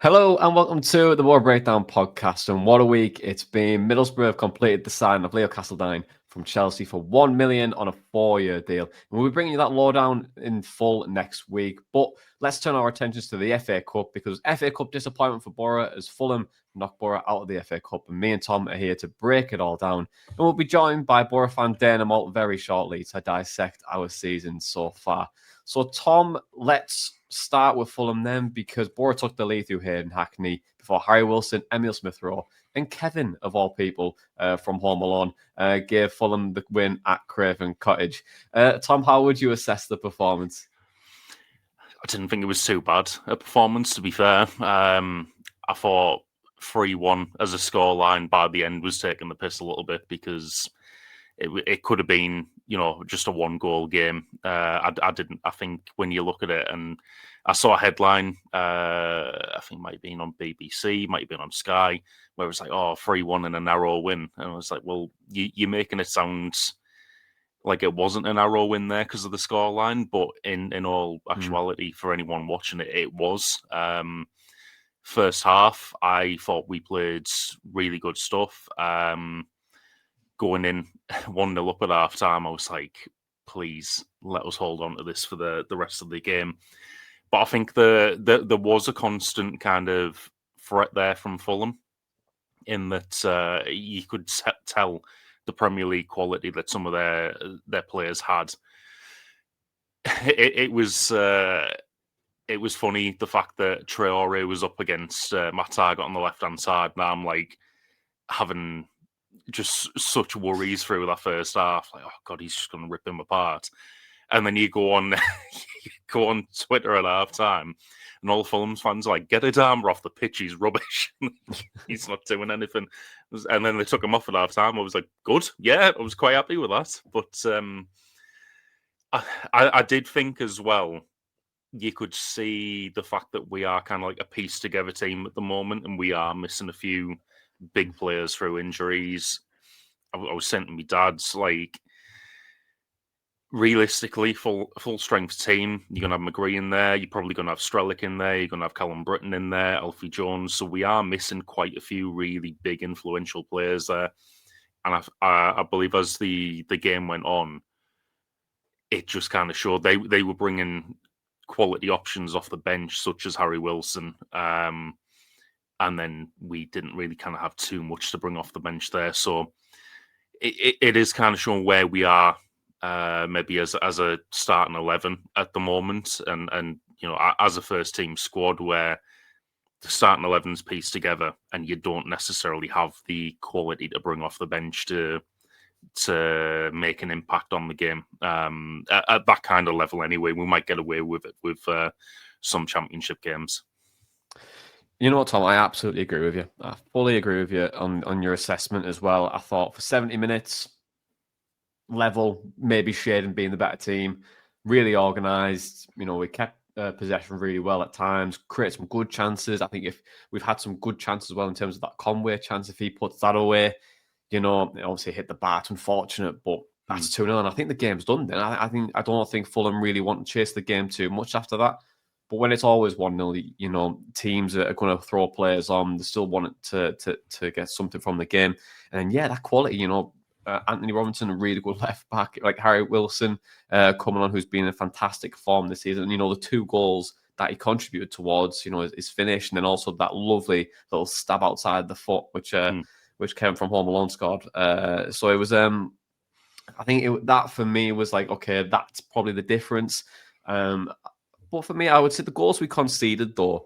Hello and welcome to the Boro Breakdown Podcast. And what a week it's been. Middlesbrough have completed the signing of Leo Castledine from Chelsea for $1 million on a 4-year deal. And we'll be bringing you that lowdown in full next week. But let's turn our attentions to the FA Cup, because FA Cup disappointment for Boro as Fulham knocked Boro out of the FA Cup. And me and Tom are here to break it all down. And we'll be joined by Boro fan Dana Malt very shortly to dissect our season so far. So, Tom, let's start with Fulham then, because Boro took the lead through Hayden Hackney before Harry Wilson, Emil Smith-Rowe, and Kevin, of all people, from Home Alone, gave Fulham the win at Craven Cottage. Tom, how would you assess the performance? I didn't think it was too bad a performance, to be fair. I thought 3-1 as a scoreline by the end was taking the piss a little bit, because it could have been, just a one-goal game. I think when you look at it, and I saw a headline, I think it might have been on BBC, might have been on Sky, where it was like, 3-1 and a narrow win. And I was like, well, you're making it sound like it wasn't a narrow win there because of the scoreline, but in all actuality, for anyone watching it, it was. First half, I thought we played really good stuff. Going in 1-0 up at half time, I was like, please let us hold on to this for the rest of the game. But I think there was a constant kind of threat there from Fulham, in that you could tell the Premier League quality that some of their players had. It was funny, the fact that Traore was up against Matt Targett on the left-hand side. Now I'm like having just such worries through that first half. Like, oh God, he's just going to rip him apart. And then you go on Twitter at half time, and all Fulham's fans are like, get a armor off the pitch, he's rubbish. He's not doing anything. And then they took him off at half time. I was like, good. Yeah, I was quite happy with that. But I did think as well, you could see the fact that we are kind of like a piece together team at the moment, and we are missing a few big players through injuries. I was saying to my dad's, like, realistically, full strength team, you're going to have McGree in there, you're probably going to have Strelic in there, you're going to have Callum Britton in there, Alfie Jones. So we are missing quite a few really big, influential players there. And I believe as the game went on, it just kind of showed they were bringing quality options off the bench, such as Harry Wilson. And then we didn't really kind of have too much to bring off the bench there. So it is kind of showing where we are, maybe as a starting 11 at the moment, and as a first team squad, where the starting 11's pieced together and you don't necessarily have the quality to bring off the bench to make an impact on the game. At that kind of level anyway, we might get away with it with some championship games. You know what, Tom? I absolutely agree with you. I fully agree with you on your assessment as well. I thought for 70 minutes, level, maybe Shading being the better team, really organised. We kept possession really well at times, create some good chances. I think if we've had some good chances as well in terms of that Conway chance, if he puts that away, it obviously hit the bar. It's unfortunate, but that's 2-0. And I think the game's done then. I don't think Fulham really want to chase the game too much after that. But when it's always 1-0, teams are going to throw players on. They still want it to get something from the game. And then, that quality, Anthony Robinson, a really good left back, like Harry Wilson coming on, who's been in fantastic form this season. And, the 2 goals that he contributed towards, his finish, and then also that lovely little stab outside the foot, which came from Home Alone scored. So it was, I think that for me was like, okay, that's probably the difference. But for me, I would say the goals we conceded, though,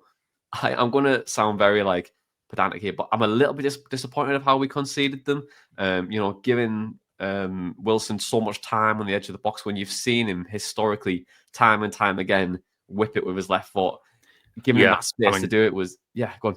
I'm going to sound very pedantic here, but I'm a little bit disappointed of how we conceded them. Giving Wilson so much time on the edge of the box when you've seen him historically time and time again whip it with his left foot. Giving him that space to do it was, go on.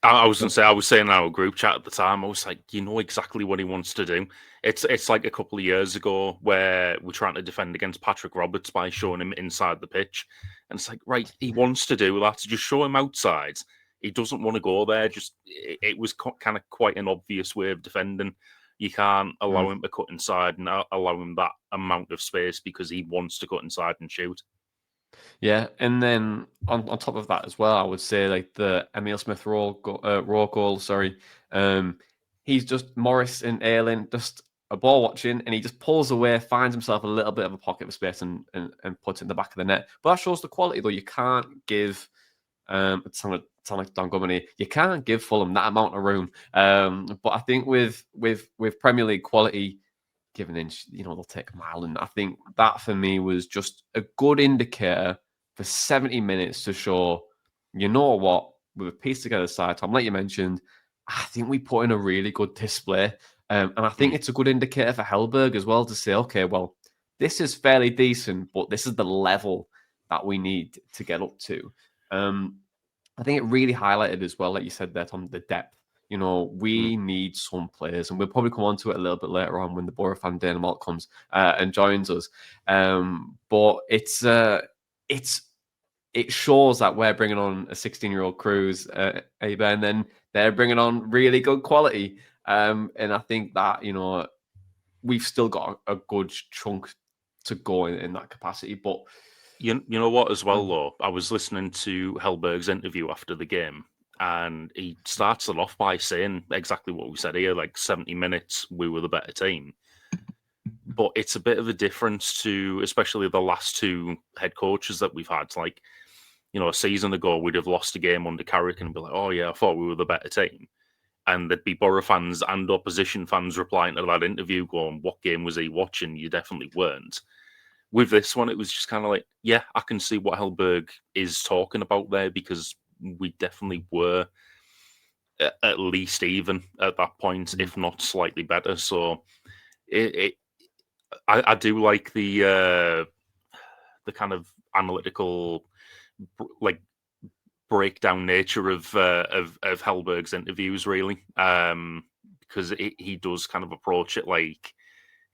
I was going to say, I was saying in our group chat at the time, I was like, exactly what he wants to do. It's like a couple of years ago where we're trying to defend against Patrick Roberts by showing him inside the pitch. And it's like, right, he wants to do that. Just show him outside. He doesn't want to go there. It was kind of quite an obvious way of defending. You can't allow him to cut inside and allow him that amount of space because he wants to cut inside and shoot. Yeah, and then on top of that as well, I would say like the Emil Smith Raw goal. Sorry, he's just Morris and Ayling just a ball watching, and he just pulls away, finds himself a little bit of a pocket of space, and puts it in the back of the net. But that shows the quality, though. You can't give it sound like Don Gumany. You can't give Fulham that amount of room. But I think with Premier League quality, given inch, they'll take a mile. And I think that for me was just a good indicator for 70 minutes to show, you know what, with a piece together side, Tom, like you mentioned, I think we put in a really good display. And I think it's a good indicator for Hellberg as well to say, okay, well, this is fairly decent, but this is the level that we need to get up to. I think it really highlighted as well, like you said there, Tom, the depth. We need some players, and we'll probably come on to it a little bit later on when the Boro fan Dana Malt comes and joins us. But it shows that we're bringing on a 16-year-old Cruz, Aba, and then they're bringing on really good quality. And I think that we've still got a good chunk to go in that capacity, but. You know what, as well, though? I was listening to Hellberg's interview after the game, and he starts it off by saying exactly what we said here, like 70 minutes, we were the better team. But it's a bit of a difference to, especially the last two head coaches that we've had. Like, a season ago, we'd have lost a game under Carrick and be like, oh, yeah, I thought we were the better team. And there'd be Boro fans and opposition fans replying to that interview going, what game was he watching? You definitely weren't. With this one, it was just kind of like, yeah, I can see what Hellberg is talking about there, because we definitely were at least even at that point, if not slightly better. So I do like the kind of analytical, like, breakdown nature of Hellberg's interviews, really, because he does kind of approach it like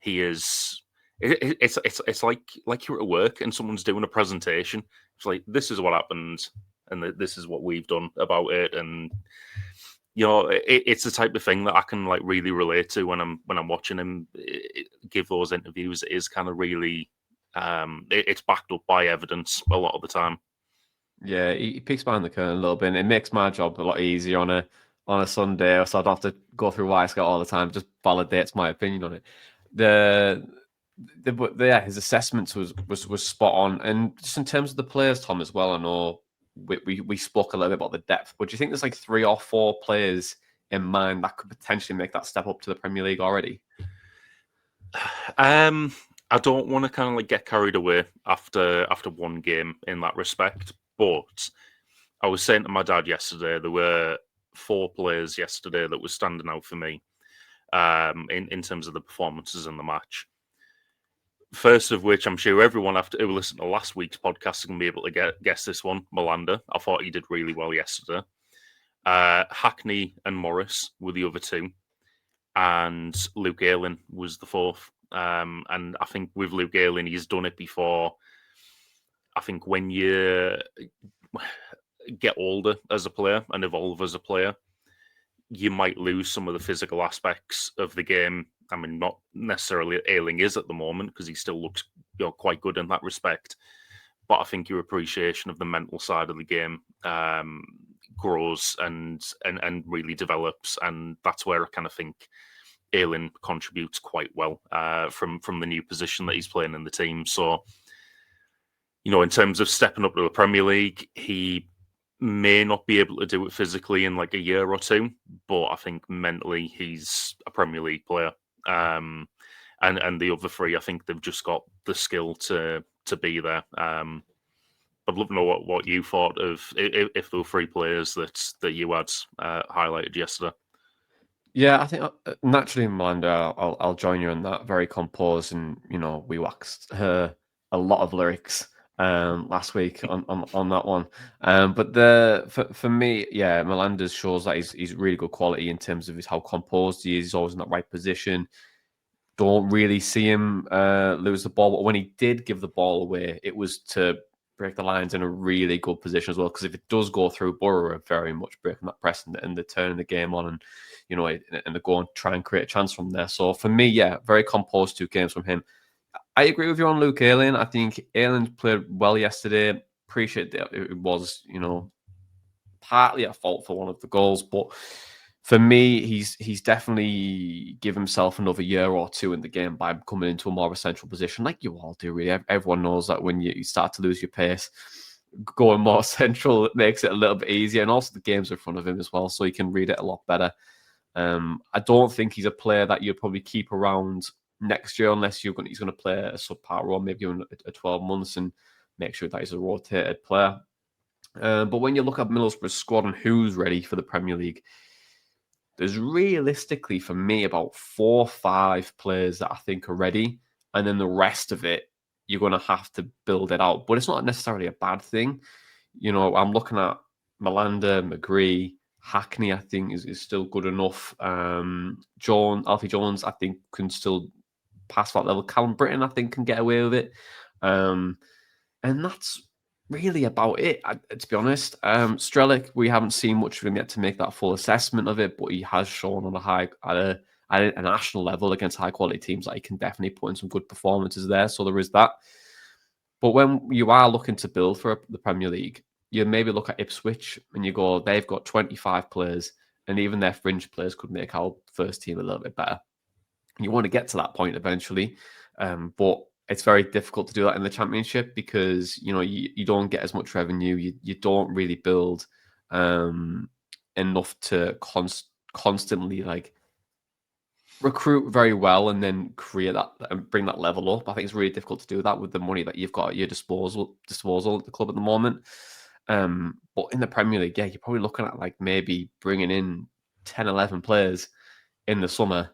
he is. It's like you're at work and someone's doing a presentation. It's like, this is what happened, and this is what we've done about it, and it's the type of thing that I can like really relate to when I'm watching him give those interviews. It is kind of really, it's backed up by evidence a lot of the time. Yeah, he peeks behind the curtain a little bit, and it makes my job a lot easier on a Sunday, so I don't have to go through Wisecout all the time. It just validates my opinion on it. His assessments was spot on, and just in terms of the players, Tom, as well. I know we spoke a little bit about the depth, but do you think there's like 3 or 4 players in mind that could potentially make that step up to the Premier League already? I don't want to kind of like get carried away after one game in that respect, but I was saying to my dad yesterday, there were 4 players yesterday that were standing out for me in terms of the performances in the match. First of which, I'm sure everyone who listened to last week's podcast is going to be able to guess this one, Malanda. I thought he did really well yesterday. Hackney and Morris were the other 2. And Luke Ayling was the 4th. And I think with Luke Ayling, he's done it before. I think when you get older as a player and evolve as a player, you might lose some of the physical aspects of the game. I mean, not necessarily Ayling is at the moment, because he still looks quite good in that respect. But I think your appreciation of the mental side of the game grows and really develops, and that's where I kind of think Ayling contributes quite well from the new position that he's playing in the team. So, in terms of stepping up to the Premier League, he may not be able to do it physically in like a year or 2, but I think mentally he's a Premier League player. And the other 3, I think they've just got the skill to be there. I'd love to know what you thought of if there were 3 players that you had highlighted yesterday. Yeah, I think naturally, Miranda, I'll join you on that. Very composed, and we waxed her a lot of lyrics last week on that one. But for me, yeah, Melendez shows that he's really good quality in terms of how composed he is. He's always in that right position. Don't really see him lose the ball, but when he did give the ball away, it was to break the lines in a really good position as well. Because if it does go through, Boro are very much breaking that press and they're turning the game on, and and they go and try and create a chance from there. So for me, yeah, very composed 2 games from him. I agree with you on Luke Ayling. I think Ayling played well yesterday. Appreciate that it was, partly at fault for one of the goals, but for me, he's definitely give himself another year or two in the game by coming into a more essential position, like you all do. Really, everyone knows that when you start to lose your pace, going more central makes it a little bit easier, and also the game's in front of him as well, so he can read it a lot better. I don't think he's a player that you'd probably keep around next year unless he's going to play a subpar role, maybe in a 12 months, and make sure that he's a rotated player. But when you look at Middlesbrough's squad and who's ready for the Premier League, there's realistically, for me, about 4 or 5 players that I think are ready. And then the rest of it, you're going to have to build it out. But it's not necessarily a bad thing. I'm looking at Malanda, McGree, Hackney, I think, is still good enough. Alfie Jones, I think, can still pass that level. Callum Britton, I think, can get away with it. And that's really about it, to be honest. Strelic, we haven't seen much of him yet to make that full assessment of it, but he has shown on at a national level against high quality teams that he can definitely put in some good performances there. So there is that. But when you are looking to build for the Premier League, you maybe look at Ipswich and you go, they've got 25 players, and even their fringe players could make our first team a little bit better. You want to get to that point eventually, but it's very difficult to do that in the Championship because you don't get as much revenue. You don't really build enough to constantly recruit very well and then create that and bring that level up. I think it's really difficult to do that with the money that you've got at your disposal at the club at the moment. But in the Premier League, you're probably looking at maybe bringing in 10, 11 players in the summer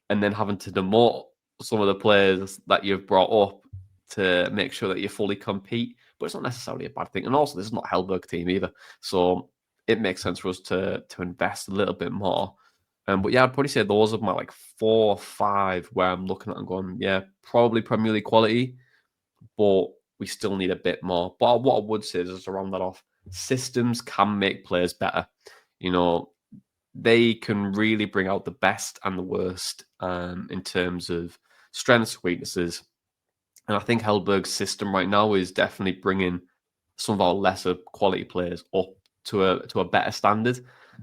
and then having to demote some of the players that you've brought up to make sure that you fully compete. But it's not necessarily a bad thing. And also, this is not a Hellberg team either. So it makes sense for us to invest a little bit more. But yeah, I'd probably say those are my 4 or 5 where I'm looking at and going, yeah, probably Premier League quality, but we still need a bit more. But what I would say is, just to round that off, systems can make players better. They can really bring out the best and the worst in terms of strengths, weaknesses. And I think Hellberg's system right now is definitely bringing some of our lesser quality players up to a better standard.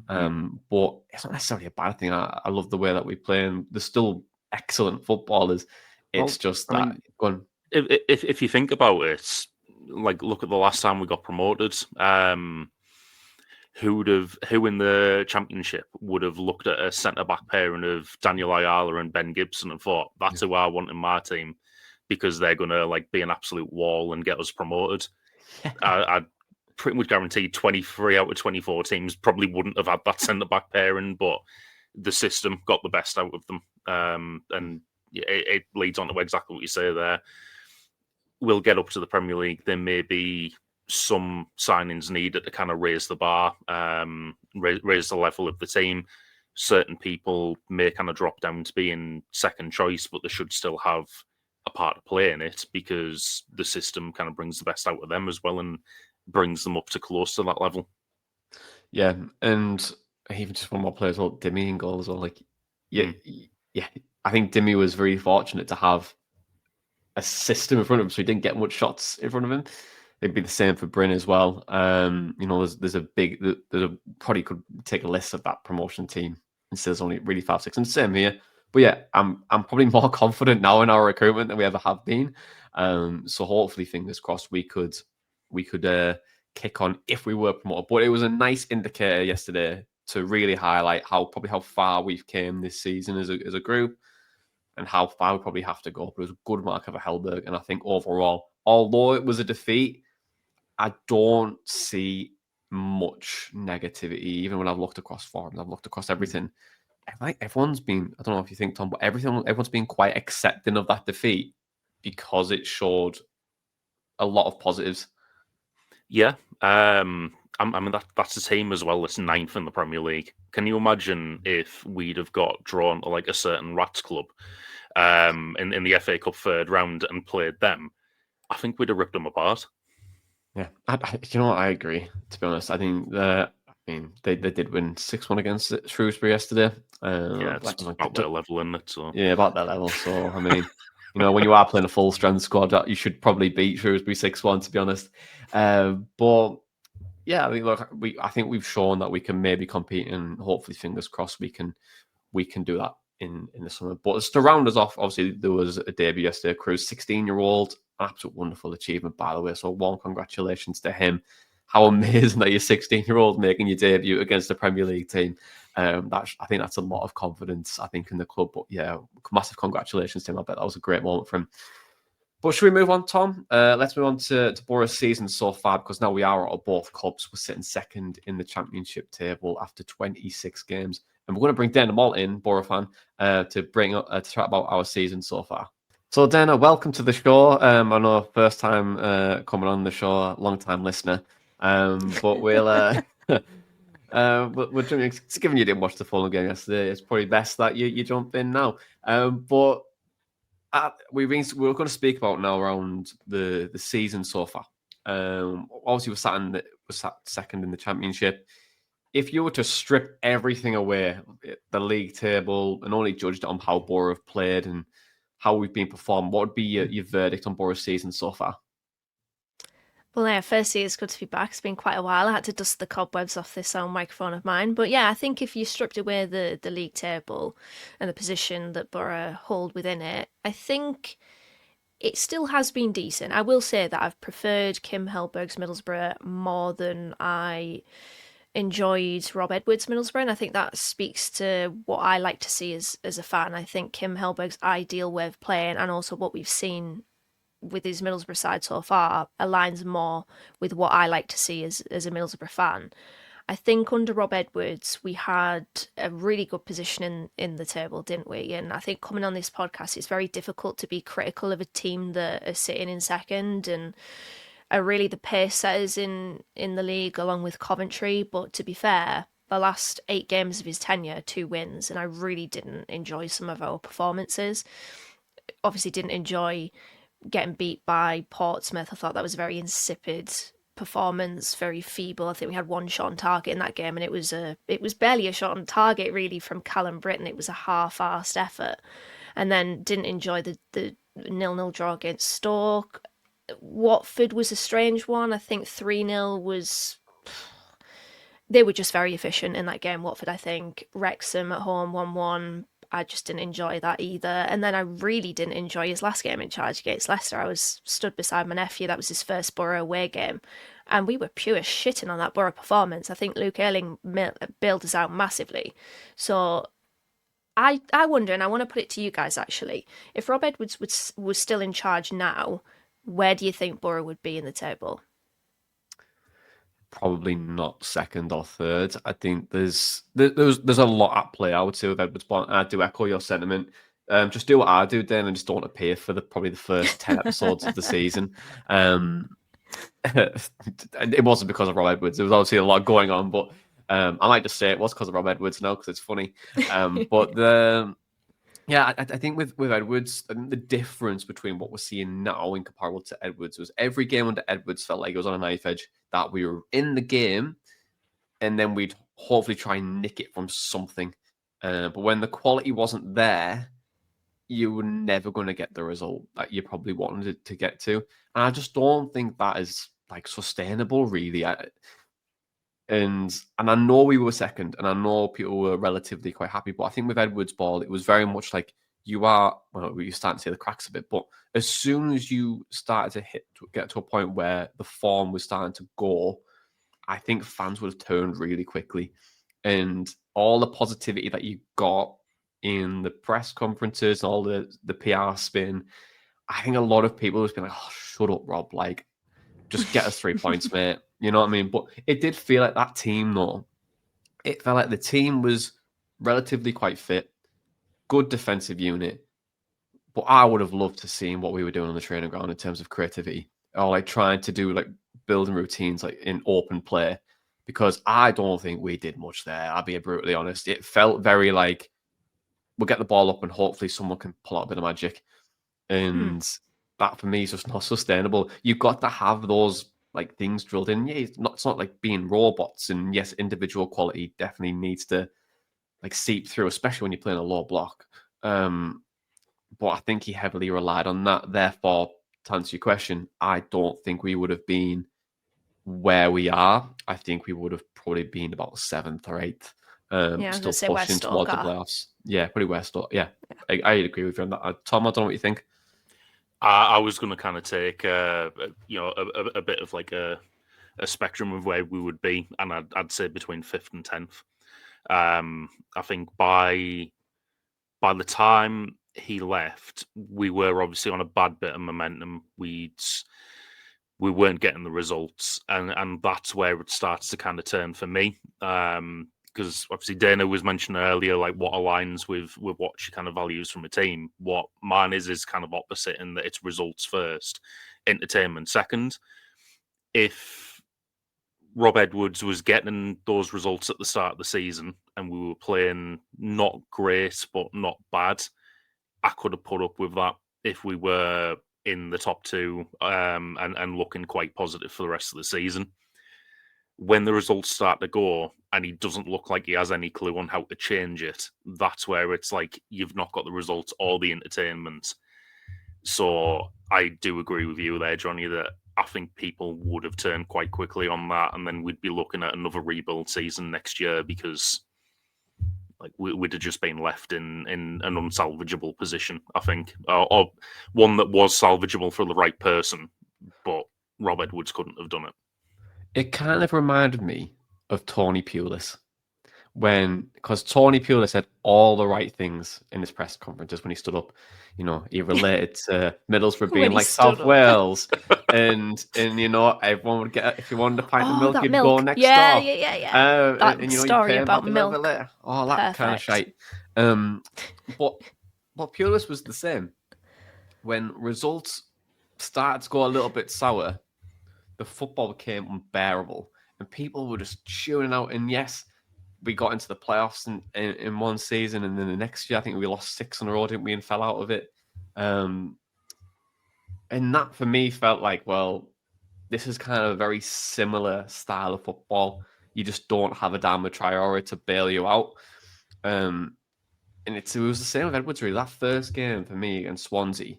But it's not necessarily a bad thing. I love the way that we play, and they're still excellent footballers. It's just that. Go on. If you think about it, look at the last time we got promoted. Who in the Championship would have looked at a centre back pairing of Daniel Ayala and Ben Gibson and thought, that's who I want in my team because they're going to be an absolute wall and get us promoted. I pretty much guarantee 23 out of 24 teams probably wouldn't have had that centre back pairing, but the system got the best out of them. And it leads on to exactly what you say there. We'll get up to the Premier League. There may be some signings needed to kind of raise the bar, raise the level of the team. Certain people may kind of drop down to being second choice, but they should still have a part to play in it because the system kind of brings the best out of them as well and brings them up to close to that level. Yeah, and even just one more player as well, Dimmy in goal as well. Yeah, I think Dimmy was very fortunate to have a system in front of him, so he didn't get much shots in front of him. It'd be the same for Bryn as well. There's probably could take a list of that promotion team instead of only really 5, 6, and same here. But yeah, I'm probably more confident now in our recruitment than we ever have been. So hopefully, fingers crossed, we could kick on if we were promoted. But it was a nice indicator yesterday to really highlight how far we've came this season as a group and how far we probably have to go. But it was a good mark of a Hellberg, and I think overall, although it was a defeat, I don't see much negativity. Even when I've looked across forums, I've looked across everything. Everyone's been, I don't know if you think, Tom, but everyone's been quite accepting of that defeat because it showed a lot of positives. Yeah. I mean, that's a team as well that's 9th in the Premier League. Can you imagine if we'd have got drawn to a certain Rats club in the FA Cup 3rd round and played them? I think we'd have ripped them apart. Yeah, I agree. To be honest, I think they did win 6-1 against Shrewsbury yesterday. Yeah, it's about their level, isn't it? So yeah, about that level. So I mean, When you are playing a full strength squad, you should probably beat Shrewsbury 6-1, to be honest. But yeah, I think we've shown that we can maybe compete, and hopefully, fingers crossed, we can do that in the summer. But just to round us off, obviously there was a debut yesterday. Cruz, 16-year-old, absolute wonderful achievement, by the way. So warm congratulations to him. How amazing that you're 16-year-old making your debut against the Premier League team. I think that's a lot of confidence, I think, in the club. But yeah, massive congratulations to him. I bet that was a great moment for him. But should we move on, Tom? Let's move on to Boro's season so far, because now we are out of both clubs. We're sitting second in the Championship table after 26 games. And we're going to bring Dana Malt in, Boro fan, to chat about our season so far. So, Dana, welcome to the show. I know first time coming on the show, long time listener. But we're given you didn't watch the Fulham game yesterday, it's probably best that you jump in now. But we're going to speak about now around the season so far. Obviously, we're sat second in the Championship. If you were to strip everything away, the league table, and only judged on how Boro have played and how we've been performing, what would be your verdict on Boro's season so far? Well, yeah, firstly, it's good to be back. It's been quite a while. I had to dust the cobwebs off this own microphone of mine. But yeah, I think if you stripped away the league table and the position that Boro hold within it, I think it still has been decent. I will say that I've preferred Kim Hellberg's Middlesbrough more than I enjoyed Rob Edwards' Middlesbrough, and I think that speaks to what I like to see as a fan. I think Kim Hellberg's ideal way of playing, and also what we've seen with his Middlesbrough side so far, aligns more with what I like to see as a Middlesbrough fan. I think under Rob Edwards, we had a really good position in the table, didn't we? And I think coming on this podcast, it's very difficult to be critical of a team that are sitting in second and are really the pace setters in the league, along with Coventry. But to be fair, the last 8 games of his tenure, 2 wins, and I really didn't enjoy some of our performances. Obviously didn't enjoy getting beat by Portsmouth. I thought that was a very insipid performance, very feeble. I think we had 1 shot on target in that game, and it was barely a shot on target really from Callum Britton. It was a half-arsed effort. And then didn't enjoy the 0-0 draw against Stoke. Watford was a strange one. I think 3-0 was... They were just very efficient in that game, Watford, I think. Wrexham at home, 1-1. I just didn't enjoy that either. And then I really didn't enjoy his last game in charge against Leicester. I was stood beside my nephew. That was his first Boro away game. And we were pure shitting on that Boro performance. I think Luke Ayling bailed us out massively. So I wonder, and I want to put it to you guys actually, if Rob Edwards was still in charge now, where do you think Boro would be in the table? Probably not second or third. I think there's a lot at play, I would say, with Edwards. But I do echo your sentiment. Just do what I do, then, and just don't appear for probably the first 10 episodes of the season. It wasn't because of Rob Edwards. There was obviously a lot going on, but I might just say it was because of Rob Edwards now, because it's funny. Yeah, I think with Edwards, the difference between what we're seeing now in comparable to Edwards was every game under Edwards felt like it was on a knife edge, that we were in the game and then we'd hopefully try and nick it from something. But when the quality wasn't there, you were never going to get the result that you probably wanted to get to. And I just don't think that is like sustainable, really. And I know we were second, and I know people were relatively quite happy, but I think with Edwards' ball, it was very much like you're starting to see the cracks a bit, but as soon as you started to get to a point where the form was starting to go, I think fans would have turned really quickly. And all the positivity that you got in the press conferences, all the PR spin, I think a lot of people have been like, oh, shut up, Rob, like, just get us 3 points, mate. You know what I mean? But it did feel like that team, though. It felt like the team was relatively quite fit, good defensive unit. But I would have loved to see what we were doing on the training ground in terms of creativity, or like trying to do like building routines like in open play, because I don't think we did much there. I'll be brutally honest. It felt very like we'll get the ball up and hopefully someone can pull out a bit of magic. And that for me is just not sustainable. You've got to have those like things drilled in. Yeah, it's not like being robots. And yes, individual quality definitely needs to like seep through, especially when you're playing a low block. but I think he heavily relied on that. Therefore, to answer your question, I don't think we would have been where we are. I think we would have probably been about 7th or 8th, Yeah, I was going still to say where pushing Stoke towards the are. playoffs. Yeah, pretty where Stoke. Yeah, I agree with you on that. Tom, I don't know what you think. I was going to kind of take, a bit of like a spectrum of where we would be, and I'd say between 5th and 10th. I think by the time he left, we were obviously on a bad bit of momentum. We weren't getting the results, and that's where it starts to kind of turn for me. Because obviously Dana was mentioning earlier, like what aligns with what she kind of values from a team. What mine is kind of opposite in that it's results first, entertainment second. If Rob Edwards was getting those results at the start of the season and we were playing not great but not bad, I could have put up with that if we were in the top 2 and looking quite positive for the rest of the season. When the results start to go and he doesn't look like he has any clue on how to change it, that's where it's like you've not got the results or the entertainment. So I do agree with you there, Johnny, that I think people would have turned quite quickly on that, and then we'd be looking at another rebuild season next year because like we'd have just been left in an unsalvageable position, I think, or one that was salvageable for the right person, but Rob Edwards couldn't have done it. It kind of reminded me of Tony Pulis because Tony Pulis said all the right things in his press conferences when he stood up. He related to Middlesbrough being like South Wales, and everyone would get, if you wanted a pint of milk, you'd go next door. Yeah. That story about milk. All that kind of shite. But Pulis was the same. When results started to go a little bit sour, the football became unbearable, and people were just shooting out. And yes, we got into the playoffs in one season, and then the next year, I think we lost 6 in a row, didn't we, and fell out of it. And that, for me, felt like, well, this is kind of a very similar style of football. You just don't have a Adama Traore to bail you out. And it was the same with Edwards, really. That first game for me against Swansea,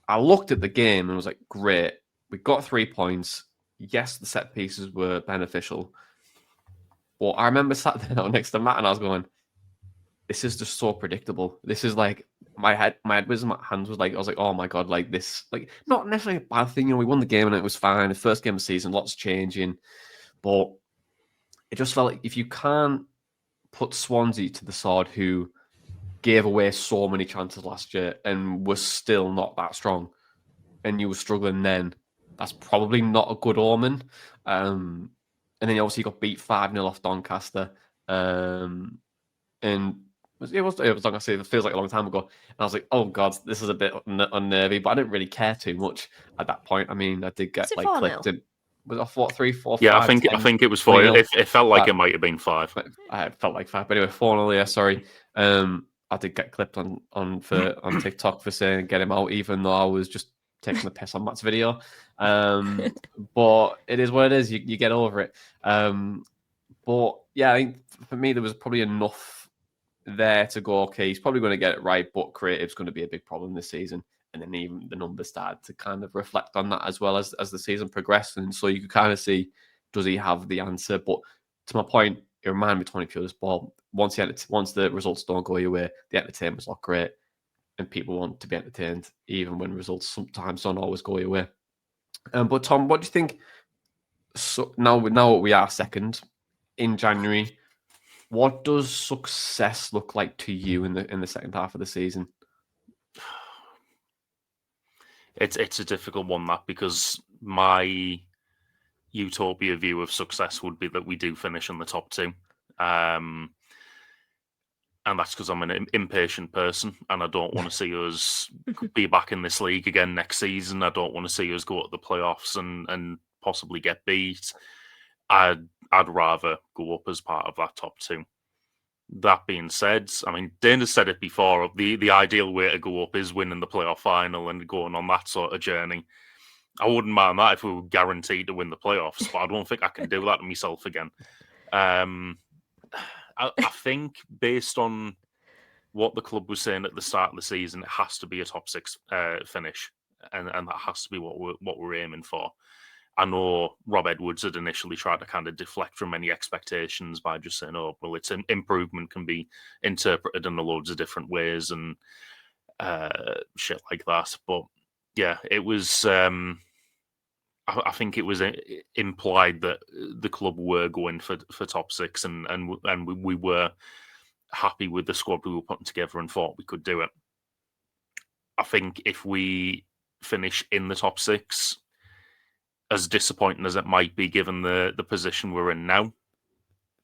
I looked at the game and was like, great, we got 3 points. Yes, the set pieces were beneficial. Well, I remember sat there next to Matt and I was going, this is just so predictable. This is like, my head was in my hands was like, I was like, oh my God, like this, like not necessarily a bad thing. We won the game and it was fine. The first game of the season, lots changing. But it just felt like if you can't put Swansea to the sword, who gave away so many chances last year and was still not that strong, and you were struggling then, that's probably not a good omen. And then you obviously got beat 5-0 off Doncaster. And it was like I say, it feels like a long time ago. And I was like, oh God, this is a bit unnerving, but I didn't really care too much at that point. I mean, I did get like clipped in. Was I 3, 4, 5? Yeah, I think it was 4. It felt like it might have been 5. I felt like 5, but anyway, 4-0. Yeah, sorry. I did get clipped on TikTok for saying get him out, even though I was just taking the piss on Matt's video. But it is what it is. You get over it. But yeah, I think for me there was probably enough there to go, okay, he's probably going to get it right, but creative's going to be a big problem this season. And then even the numbers started to kind of reflect on that as well as the season progressed. And so you could kind of see, does he have the answer? But to my point, it reminded me of Tony Pulis ball. Once the results don't go your way, the entertainment's not great. And people want to be entertained, even when results sometimes don't always go your way. But Tom, what do you think? So now we are second in January. What does success look like to you in the second half of the season? It's a difficult one, that, because my utopia view of success would be that we do finish in the top 2. And that's because I'm an impatient person and I don't want to see us be back in this league again next season. I don't want to see us go to the playoffs and possibly get beat. I'd rather go up as part of that top 2. That being said, I mean, Dana's said it before, the ideal way to go up is winning the playoff final and going on that sort of journey. I wouldn't mind that if we were guaranteed to win the playoffs, but I don't think I can do that to myself again. I think based on what the club was saying at the start of the season, it has to be a top 6 finish, and that has to be what we're aiming for. I know Rob Edwards had initially tried to kind of deflect from any expectations by just saying, "Oh, well, it's an improvement can be interpreted in loads of different ways," and shit like that. But yeah, it was. I think it was implied that the club were going for top 6, and we were happy with the squad we were putting together and thought we could do it. I think if we finish in the top 6, as disappointing as it might be given the position we're in now,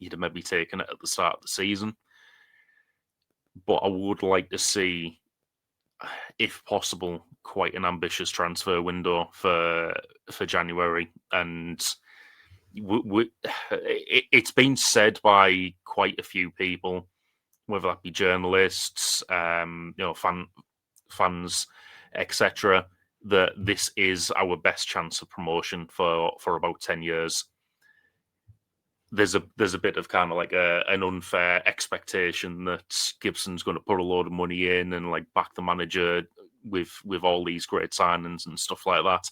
you'd have maybe taken it at the start of the season. But I would like to see, if possible, quite an ambitious transfer window for January. And it's been said by quite a few people, whether that be journalists, fans, etc., that this is our best chance of promotion for about 10 years. There's a bit of kind of like an unfair expectation that Gibson's going to put a load of money in and like back the manager with all these great signings and stuff like that.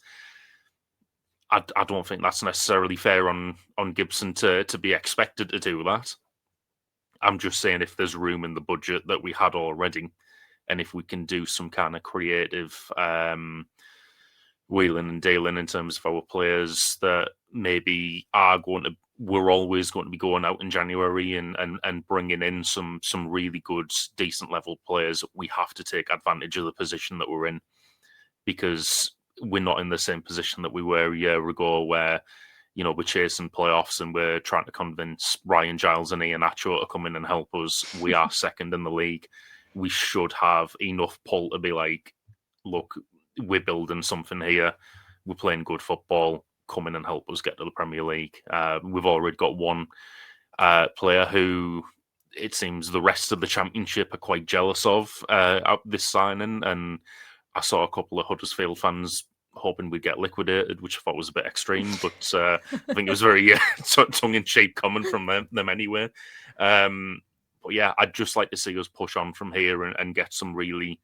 I don't think that's necessarily fair on Gibson to be expected to do that. I'm just saying, if there's room in the budget that we had already, and if we can do some kind of creative wheeling and dealing in terms of our players that maybe we're always going to be going out in January and bringing in some really good, decent level players, we have to take advantage of the position that we're in, because we're not in the same position that we were a year ago, where, you know, we're chasing playoffs and we're trying to convince Ryan Giles and Ian Acho to come in and help us. We are second in the league. We should have enough pull to be like, look, we're building something here. We're playing good football. Come in and help us get to the Premier League. We've already got one player who it seems the rest of the Championship are quite jealous of this signing, and I saw a couple of Huddersfield fans hoping we'd get liquidated, which I thought was a bit extreme, but I think it was very tongue-in-cheek coming from them anyway. But yeah, I'd just like to see us push on from here and get some really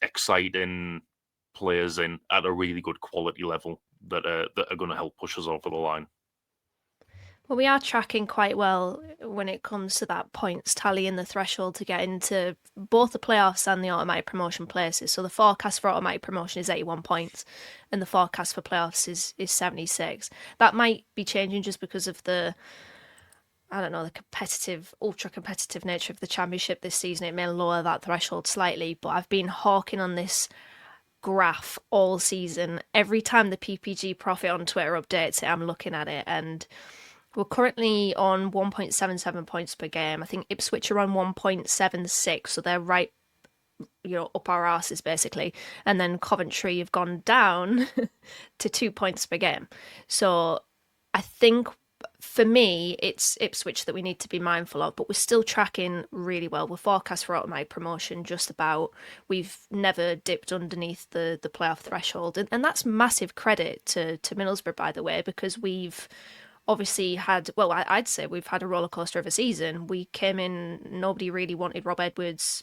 exciting players in at a really good quality level that are going to help push us over the line. Well, we are tracking quite well when it comes to that points tally and the threshold to get into both the playoffs and the automatic promotion places. So the forecast for automatic promotion is 81 points and the forecast for playoffs is 76. That might be changing just because of the competitive, ultra-competitive nature of the Championship this season. It may lower that threshold slightly, but I've been hawking on this graph all season. Every time the PPG Profit on Twitter updates it, I'm looking at it, and we're currently on 1.77 points per game. I think Ipswich are on 1.76, so they're right, up our asses basically. And then Coventry have gone down to 2 points per game. So I think for me, it's Ipswich that we need to be mindful of, but we're still tracking really well. We're forecast for automatic promotion just about. We've never dipped underneath the playoff threshold. And that's massive credit to Middlesbrough, by the way, because we've obviously had, well, I'd say we've had a roller coaster of a season. We came in, nobody really wanted Rob Edwards,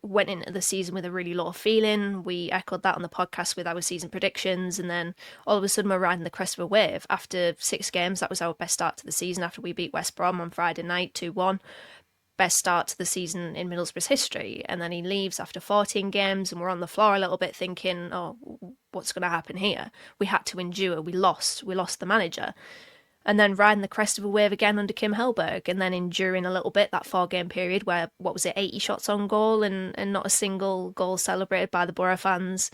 went into the season with a really low feeling. We echoed that on the podcast with our season predictions, and then all of a sudden we're riding the crest of a wave. After 6 games, that was our best start to the season after we beat West Brom on Friday night 2-1. Best start to the season in Middlesbrough's history. And then he leaves after 14 games and we're on the floor a little bit thinking, oh, what's going to happen here? We had to endure. We lost the manager. And then riding the crest of a wave again under Kim Hellberg, and then enduring a little bit that 4-game period where, 80 shots on goal and not a single goal celebrated by the Boro fans,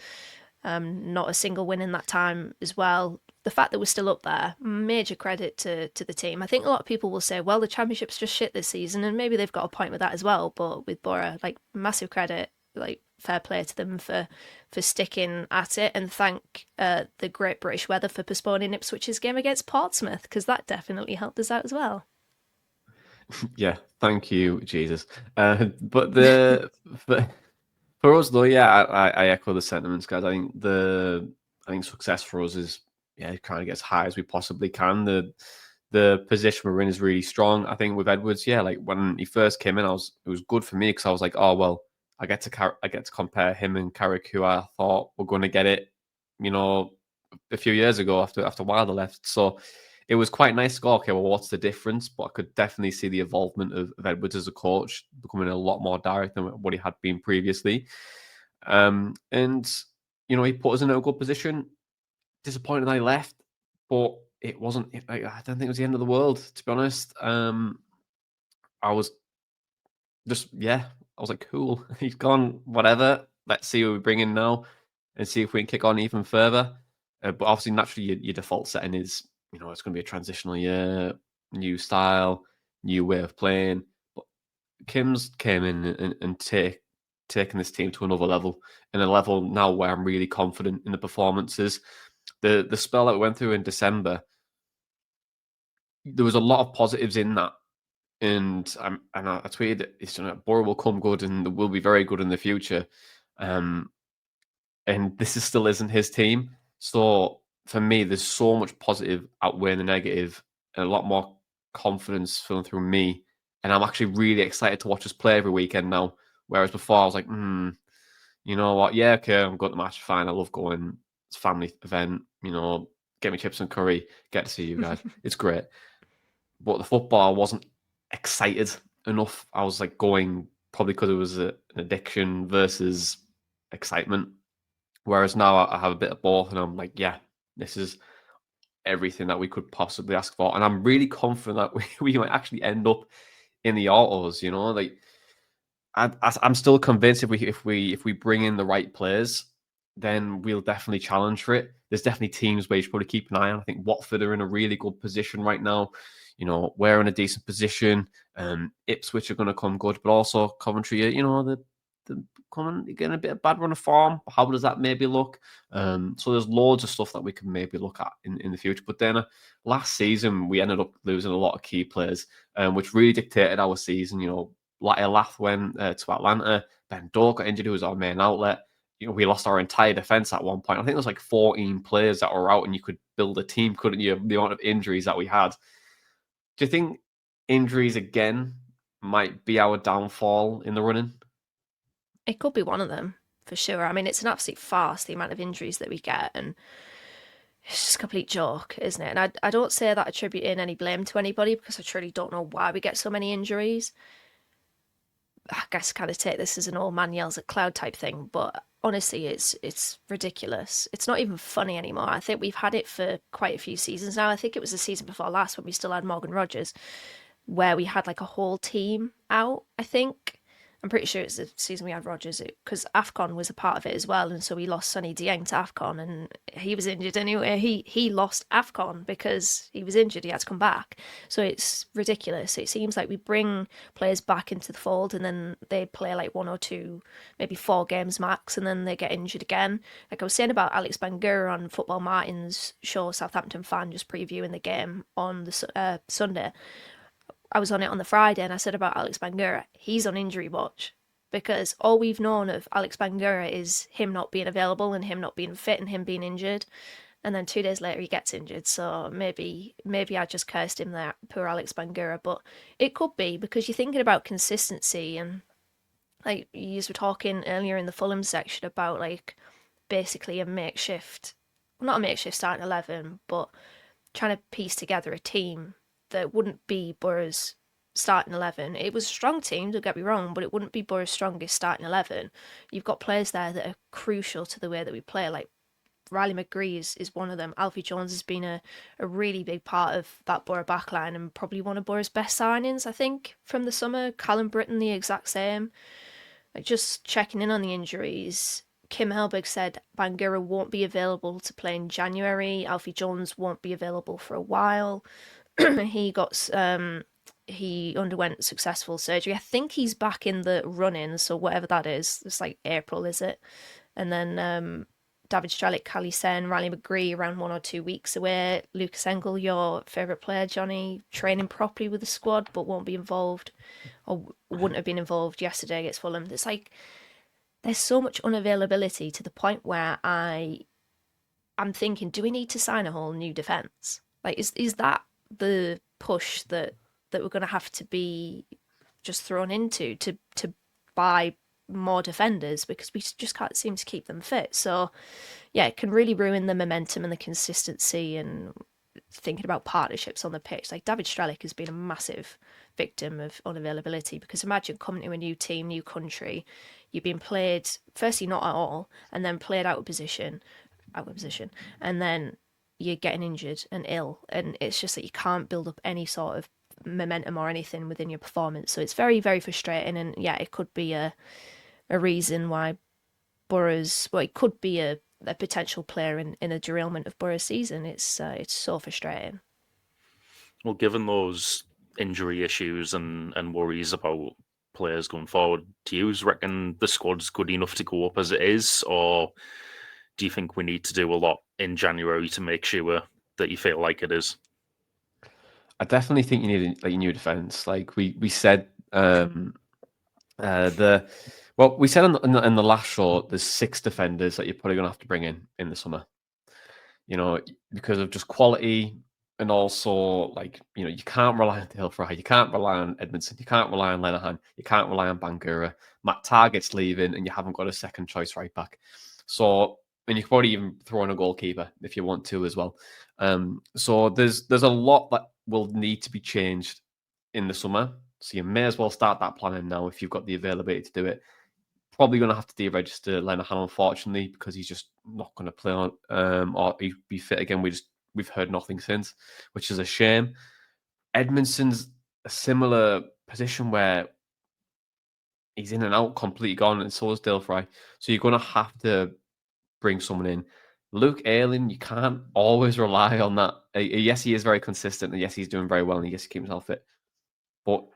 not a single win in that time as well. The fact that we're still up there, major credit to the team. I think a lot of people will say, well, the Championship's just shit this season, and maybe they've got a point with that as well, but with Boro, massive credit, fair play to them for sticking at it, and thank the Great British Weather for postponing Ipswich's game against Portsmouth, because that definitely helped us out as well. Yeah, thank you, Jesus. But for us though, yeah, I echo the sentiments, guys. I think success for us is trying to get as high as we possibly can. the position we're in is really strong. I think with Edwards, yeah, like when he first came in, it was good for me because I was like, oh well, I get to compare him and Carrick, who I thought were going to get it, a few years ago after Wilder left. So it was quite nice to go, okay, well, what's the difference? But I could definitely see the involvement of Edwards as a coach becoming a lot more direct than what he had been previously. And he put us in a good position. Disappointed that he left, but it wasn't. I don't think it was the end of the world, to be honest. I was just, I was like, cool, he's gone. Whatever. Let's see who we bring in now, and see if we can kick on even further. But obviously, naturally, your default setting is, it's going to be a transitional year, new style, new way of playing. But Kim's came in and taken this team to another level, and a level now where I'm really confident in the performances. The spell that we went through in December, there was a lot of positives in that, and I tweeted it's Boro will come good and will be very good in the future, and this still isn't his team. So for me, there's so much positive outweighing the negative, and a lot more confidence filling through me, and I'm actually really excited to watch us play every weekend now. Whereas before, I was like, you know what? Yeah, okay, I'm going to the match. Fine, I love going. It's a family event. Get me chips and curry. Get to see you guys. It's great. But the football, I wasn't excited enough. I was like going probably because it was an addiction versus excitement. Whereas now I have a bit of both, and I'm like, yeah, this is everything that we could possibly ask for, and I'm really confident that we might actually end up in the autos. Like I'm still convinced if we bring in the right players, then we'll definitely challenge for it. There's definitely teams where you should probably keep an eye on. I think Watford are in a really good position right now. We're in a decent position. Ipswich are going to come good, but also Coventry, they're getting a bit of bad run of form. How does that maybe look? So there's loads of stuff that we can maybe look at in the future. But then last season, we ended up losing a lot of key players, which really dictated our season. Lath went to Atlanta. Ben Doak got injured, who was our main outlet. We lost our entire defense at one point. I think there was like 14 players that were out, and you could build a team, couldn't you? The amount of injuries that we had. Do you think injuries again might be our downfall in the running? It could be one of them, for sure. I mean, it's an absolute farce, the amount of injuries that we get, and it's just a complete joke, isn't it? And I don't say that attributing any blame to anybody, because I truly don't know why we get so many injuries. I guess kind of take this as an old man yells at cloud type thing, but honestly, it's ridiculous. It's not even funny anymore. I think we've had it for quite a few seasons now. I think it was the season before last when we still had Morgan Rogers, where we had like a whole team out, I think. I'm pretty sure it's the season we had Rogers, because AFCON was a part of it as well, and so we lost Sonny Dieng to AFCON, and he was injured anyway. He lost AFCON because he was injured. He had to come back. So it's ridiculous. It seems like we bring players back into the fold, and then they play like 1 or 2, maybe 4 games max, and then they get injured again. Like I was saying about Alex Bangura on Football Martin's show, Southampton Fan, just previewing the game on the Sunday. I was on it on the Friday, and I said about Alex Bangura, he's on injury watch, because all we've known of Alex Bangura is him not being available and him not being fit and him being injured. And then 2 days later he gets injured. So maybe I just cursed him there, poor Alex Bangura. But it could be, because you're thinking about consistency, and like you were talking earlier in the Fulham section about like basically a makeshift, well, not a makeshift starting 11, but trying to piece together a team that wouldn't be Boro's starting 11. It was a strong team, don't get me wrong, but it wouldn't be Boro's strongest starting 11. You've got players there that are crucial to the way that we play, like Riley McGree is one of them. Alfie Jones has been a really big part of that Boro backline, and probably one of Boro's best signings, I think, from the summer. Callum Britton, the exact same. Like, just checking in on the injuries, Kim Helberg said Bangura won't be available to play in January. Alfie Jones won't be available for a while. He underwent successful surgery. I think he's back in the run-in, so whatever that is, it's like April, is it? And then David Strelic, Cali Sen, Riley McGree around 1 or 2 weeks away. Lucas Engel, your favourite player, Johnny, training properly with the squad but won't be involved, or wouldn't have been involved yesterday against Fulham. It's like there's so much unavailability to the point where I'm thinking, do we need to sign a whole new defence? Like, is that the push that we're going to have to be just thrown into to buy more defenders, because we just can't seem to keep them fit. So yeah, it can really ruin the momentum and the consistency, and thinking about partnerships on the pitch. Like David Strelic has been a massive victim of unavailability, because imagine coming to a new team, new country, you've been played firstly not at all, and then played out of position, and then you're getting injured and ill, and it's just that you can't build up any sort of momentum or anything within your performance. So it's very, very frustrating, and yeah, it could be a reason why Borough's, well, it could be a potential player in a derailment of Borough's season. It's so frustrating. Well, given those injury issues and worries about players going forward, do you reckon the squad's good enough to go up as it is, or do you think we need to do a lot in January to make sure that you feel like it is? I definitely think you need a new defense. Like we said, we said in the last show, there's 6 defenders that you're probably going to have to bring in the summer. You know, because of just quality, and also like, you know, you can't rely on Dilfry, you can't rely on Edmondson, you can't rely on Lenihan, you can't rely on Bangura. Matt Targett's leaving, and you haven't got a second choice right back. So, and you can probably even throw in a goalkeeper if you want to as well. So there's a lot that will need to be changed in the summer. So you may as well start that planning now if you've got the availability to do it. Probably going to have to deregister Lenihan, unfortunately, because he's just not going to play on or be fit again. We've heard nothing since, which is a shame. Edmondson's a similar position where he's in and out, completely gone, and so is Dilfry. So you're going to have to bring someone in. Luke Ayling, you can't always rely on that. Yes, he is very consistent, and yes, he's doing very well, and yes, he keeps himself fit. But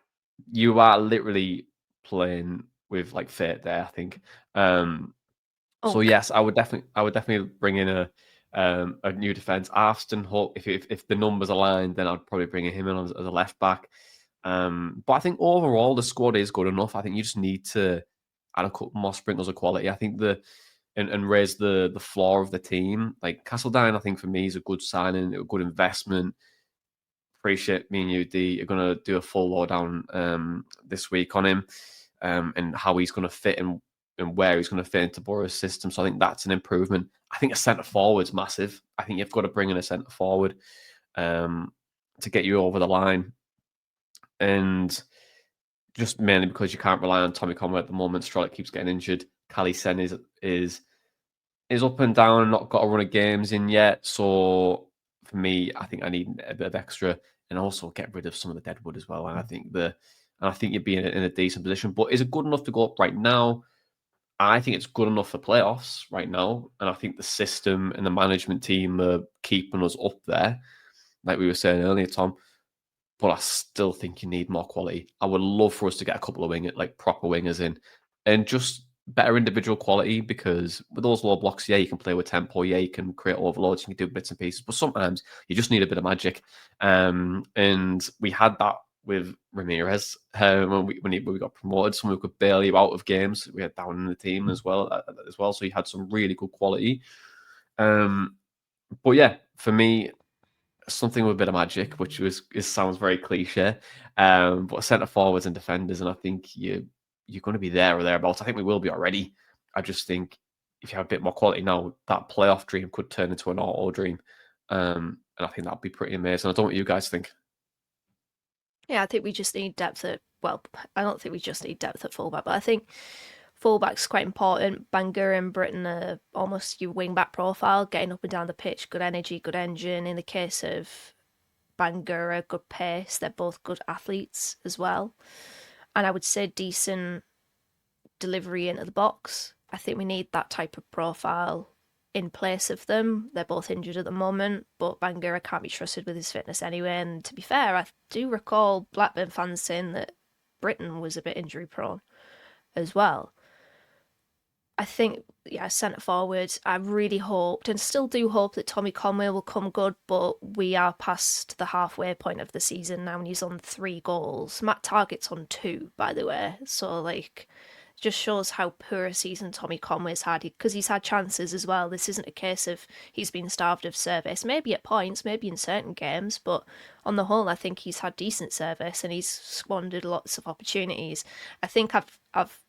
you are literally playing with like fate there, I think. So yes, I would definitely bring in a new defense. Arston Hook, if the numbers align, then I'd probably bring him in as a left back. But I think overall the squad is good enough. I think you just need to add a couple more sprinkles of quality. I think and raise the floor of the team. Like Castledine, I think for me is a good signing, a good investment. Appreciate me and you, D, are going to do a full lowdown this week on him and how he's going to fit and where he's going to fit into Borough's system. So I think that's an improvement. I think a centre forward's massive. I think you've got to bring in a centre forward to get you over the line. And just mainly because you can't rely on Tommy Conway at the moment. Strelic keeps getting injured. Cali Sen is up and down and not got a run of games in yet. So for me, I think I need a bit of extra, and also get rid of some of the deadwood as well. And I think you'd be in a decent position. But is it good enough to go up right now? I think it's good enough for playoffs right now. And I think the system and the management team are keeping us up there, like we were saying earlier, Tom. But I still think you need more quality. I would love for us to get a couple of proper wingers in, and just better individual quality, because with those low blocks, yeah, you can play with tempo, yeah, you can create overloads, you can do bits and pieces, but sometimes you just need a bit of magic. And we had that with Ramirez when we got promoted. Someone who could bail you out of games. We had down in the team as well. So he had some really good quality. But yeah, for me, something with a bit of magic, which sounds very cliche, but centre forwards and defenders, and I think you're going to be there or thereabouts. I think we will be already. I just think if you have a bit more quality now, that playoff dream could turn into an auto dream, and I think that'd be pretty amazing. I don't know what you guys think. Yeah, I think we just need depth at. Well, I don't think we just need depth at fullback, but I think fullback's quite important. Bangura and Britain are almost your wing back profile, getting up and down the pitch, good energy, good engine. In the case of Bangura, good pace. They're both good athletes as well. And I would say decent delivery into the box. I think we need that type of profile in place of them. They're both injured at the moment, but Bangura can't be trusted with his fitness anyway. And to be fair, I do recall Blackburn fans saying that Britain was a bit injury prone as well. I think, yeah, centre forward, I really hoped and still do hope that Tommy Conway will come good, but we are past the halfway point of the season now, and he's on 3 goals. Matt Targett's on 2, by the way. So, like, just shows how poor a season Tommy Conway's had, because he's had chances as well. This isn't a case of he's been starved of service. Maybe at points, maybe in certain games, but on the whole, I think he's had decent service and he's squandered lots of opportunities. I think I've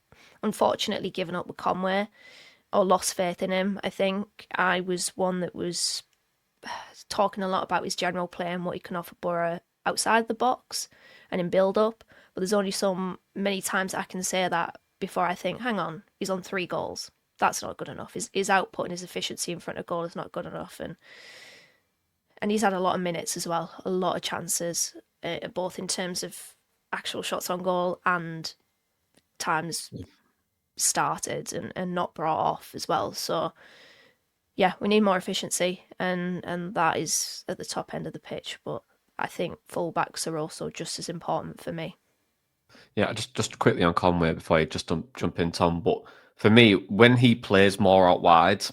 unfortunately given up with Conway or lost faith in him. I think I was one that was talking a lot about his general play and what he can offer Boro outside the box and in build-up, but there's only so many times I can say that before I think, hang on, he's on 3 goals. That's not good enough. His output and his efficiency in front of goal is not good enough, and he's had a lot of minutes as well, a lot of chances, both in terms of actual shots on goal and times started and not brought off as well. So yeah, we need more efficiency, and that is at the top end of the pitch. But I think fullbacks are also just as important for me. Yeah, just quickly on Conway before I just jump in, Tom. But for me, when he plays more out wide,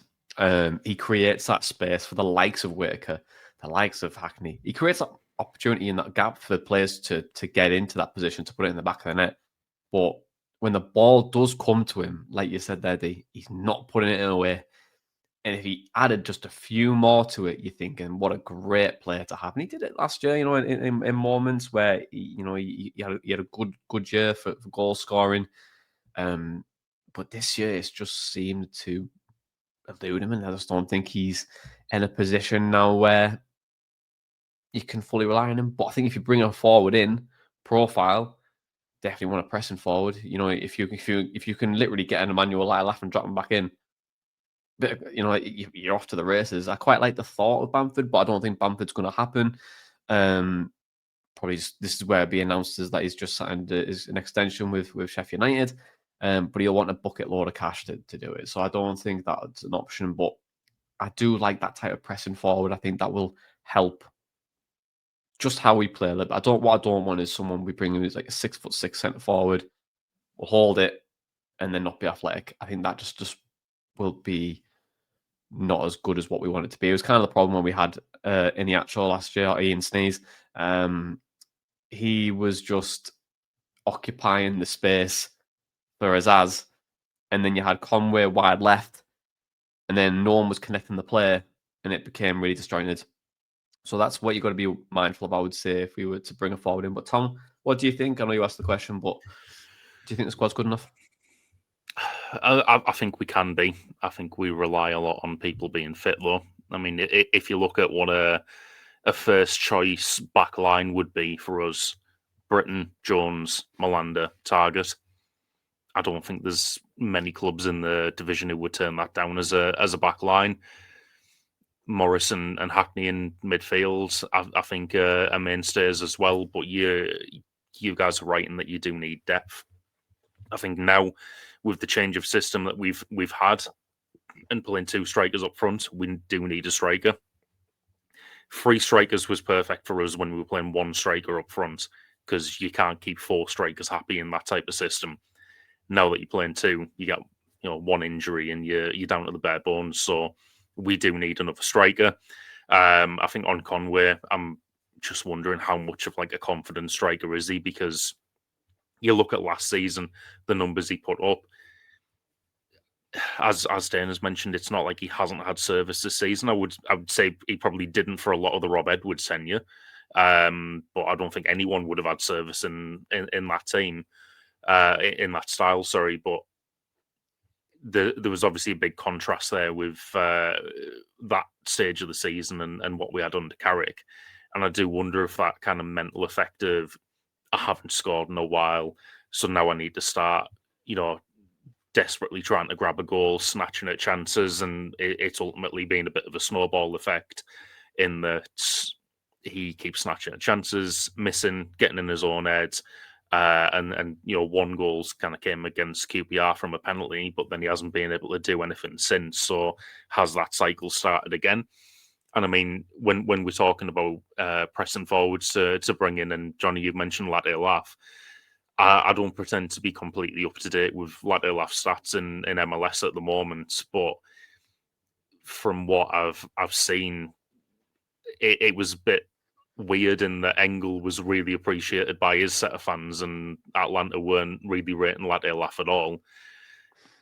he creates that space for the likes of Whitaker, the likes of Hackney. He creates that opportunity in that gap for players to get into that position, to put it in the back of the net. But when the ball does come to him, like you said there, he's not putting it away. And if he added just a few more to it, you're thinking, what a great player to have. And he did it last year, in moments where he had a good year for goal scoring. But this year it's just seemed to elude him, and I just don't think he's in a position now where you can fully rely on him. But I think if you bring a forward in profile, definitely want to press him forward. If you can literally get an Emmanuel Lilath and drop him back in, but you're off to the races. I quite like the thought of Bamford, but I don't think Bamford's going to happen. Probably this is where it'll be announced as that he's just signed an extension with Sheffield United, but he'll want a bucket load of cash to do it. So I don't think that's an option, but I do like that type of pressing forward. I think that will help just how we play. What I don't want is someone we bring in who's like a 6'6" centre forward, will hold it and then not be athletic. I think that just will be not as good as what we want it to be. It was kind of the problem when we had in the actual last year, Ian Sneeze. He was just occupying the space for Azaz, and then you had Conway wide left, and then no one was connecting the play, and it became really disjointed. So that's what you've got to be mindful of, I would say, if we were to bring a forward in. But Tom, what do you think? I know you asked the question, but do you think the squad's good enough? I think we can be. I think we rely a lot on people being fit, though. I mean, if you look at what a first choice back line would be for us, Britton, Jones, Malander, Target, I don't think there's many clubs in the division who would turn that down as a back line. Morris and Hackney in midfield, I think are mainstays as well. But you guys are right in that you do need depth. I think now, with the change of system that we've had and pulling 2 strikers up front, we do need a striker. 3 strikers was perfect for us when we were playing 1 striker up front, because you can't keep 4 strikers happy in that type of system. Now that you're playing 2, you got 1 injury and you're down to the bare bones. So we do need another striker. I think on Conway, I'm just wondering how much of like a confident striker is he, because you look at last season, the numbers he put up. As Dan has mentioned, it's not like he hasn't had service this season. I would say he probably didn't for a lot of the Rob Edwards tenure, but I don't think anyone would have had service in that team, in that style. Sorry, but there was obviously a big contrast there with that stage of the season and what we had under Carrick, and I do wonder if that kind of mental effect of I haven't scored in a while, so now I need to start, desperately trying to grab a goal, snatching at chances, and it's ultimately been a bit of a snowball effect in that he keeps snatching at chances, missing, getting in his own head, and 1 goal kind of came against QPR from a penalty, but then he hasn't been able to do anything since. So has that cycle started again? And I mean, when we're talking about pressing forwards to bring in, and Johnny, you mentioned Latte Laugh, I don't pretend to be completely up to date with Latte Laugh stats in MLS at the moment, but from what I've seen, it was a bit weird in that Engel was really appreciated by his set of fans, and Atlanta weren't really rating Latte Laugh at all.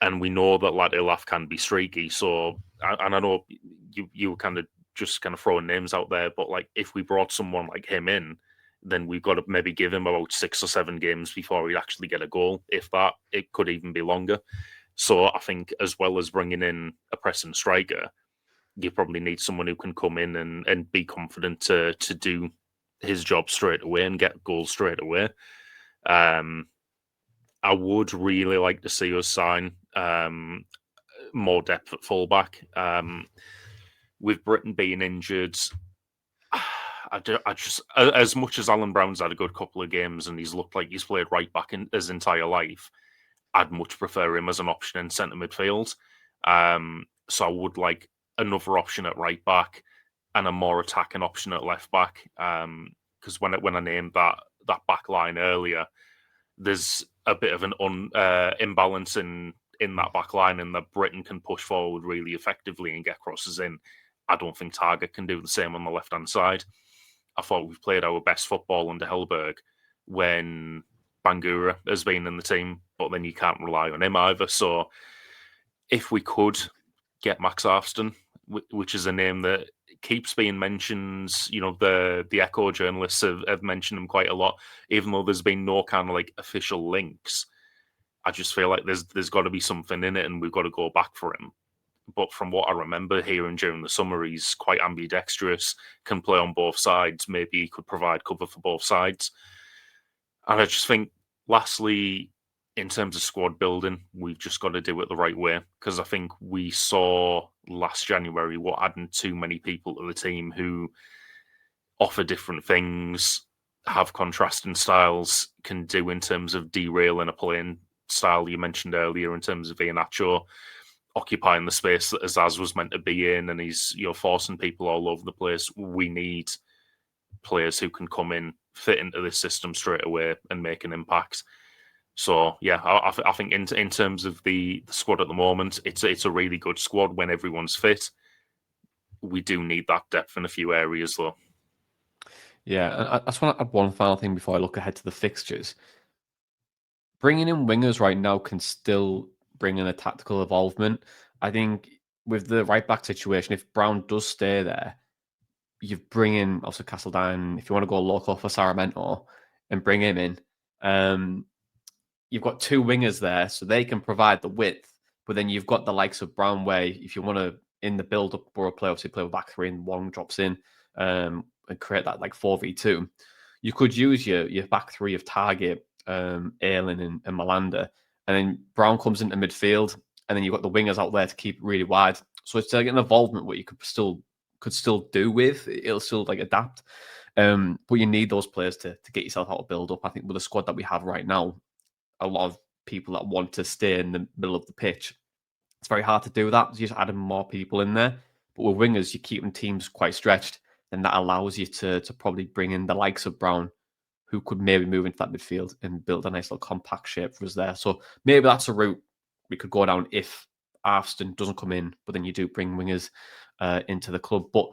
And we know that Latte Laugh can be streaky. So, and I know you were kind of throwing names out there, but like if we brought someone like him in, then we've got to maybe give him about 6 or 7 games before he'd actually get a goal. If that, it could even be longer. So I think as well as bringing in a pressing striker, you probably need someone who can come in and be confident to do his job straight away and get goals straight away. I would really like to see us sign more depth at fullback. With Britain being injured, I just as much as Alan Brown's had a good couple of games and he's looked like he's played right back in his entire life, I'd much prefer him as an option in centre midfield. So I would like another option at right back and a more attacking option at left back. Because when I named that back line earlier, there's a bit of an imbalance in that back line, and that Britain can push forward really effectively and get crosses in. I don't think Target can do the same on the left-hand side. I thought we've played our best football under Hellberg when Bangura has been in the team, but then you can't rely on him either. So if we could get Max Arfston, which is a name that keeps being mentioned, the Echo journalists have mentioned him quite a lot, even though there's been no kind of like official links. I just feel like there's got to be something in it, and we've got to go back for him. But from what I remember hearing during the summer, he's quite ambidextrous, can play on both sides. Maybe he could provide cover for both sides. And I just think, lastly, in terms of squad building, we've just got to do it the right way. Because I think we saw last January what adding too many people to the team who offer different things, have contrasting styles, can do in terms of derailing a playing style you mentioned earlier in terms of Iheanacho occupying the space that Azaz was meant to be in, and he's forcing people all over the place. We need players who can come in, fit into this system straight away and make an impact. So yeah, I think in terms of the squad at the moment, it's a really good squad when everyone's fit. We do need that depth in a few areas though. Yeah, I just want to add one final thing before I look ahead to the fixtures. Bringing in wingers right now can still bring in a tactical involvement. I think with the right back situation, if Brown does stay there, you bring in also Castledine. If you want to go local for Saramento and bring him in, you've got 2 wingers there, so they can provide the width. But then you've got the likes of Brown, where if you want to in the build-up Boro play, obviously play with back 3 and one drops in, and create that like 4v2. You could use your back 3 of Target, Aylin and Malander, and then Brown comes into midfield, and then you've got the wingers out there to keep really wide. So it's like an involvement what you could still do with. It'll still like adapt. But you need those players to get yourself out of build up. I think with the squad that we have right now, a lot of people that want to stay in the middle of the pitch, it's very hard to do that. You're just adding more people in there. But with wingers, you're keeping teams quite stretched, and that allows you to probably bring in the likes of Brown, who could maybe move into that midfield and build a nice little compact shape for us there. So maybe that's a route we could go down if Arfston doesn't come in, but then you do bring wingers into the club. But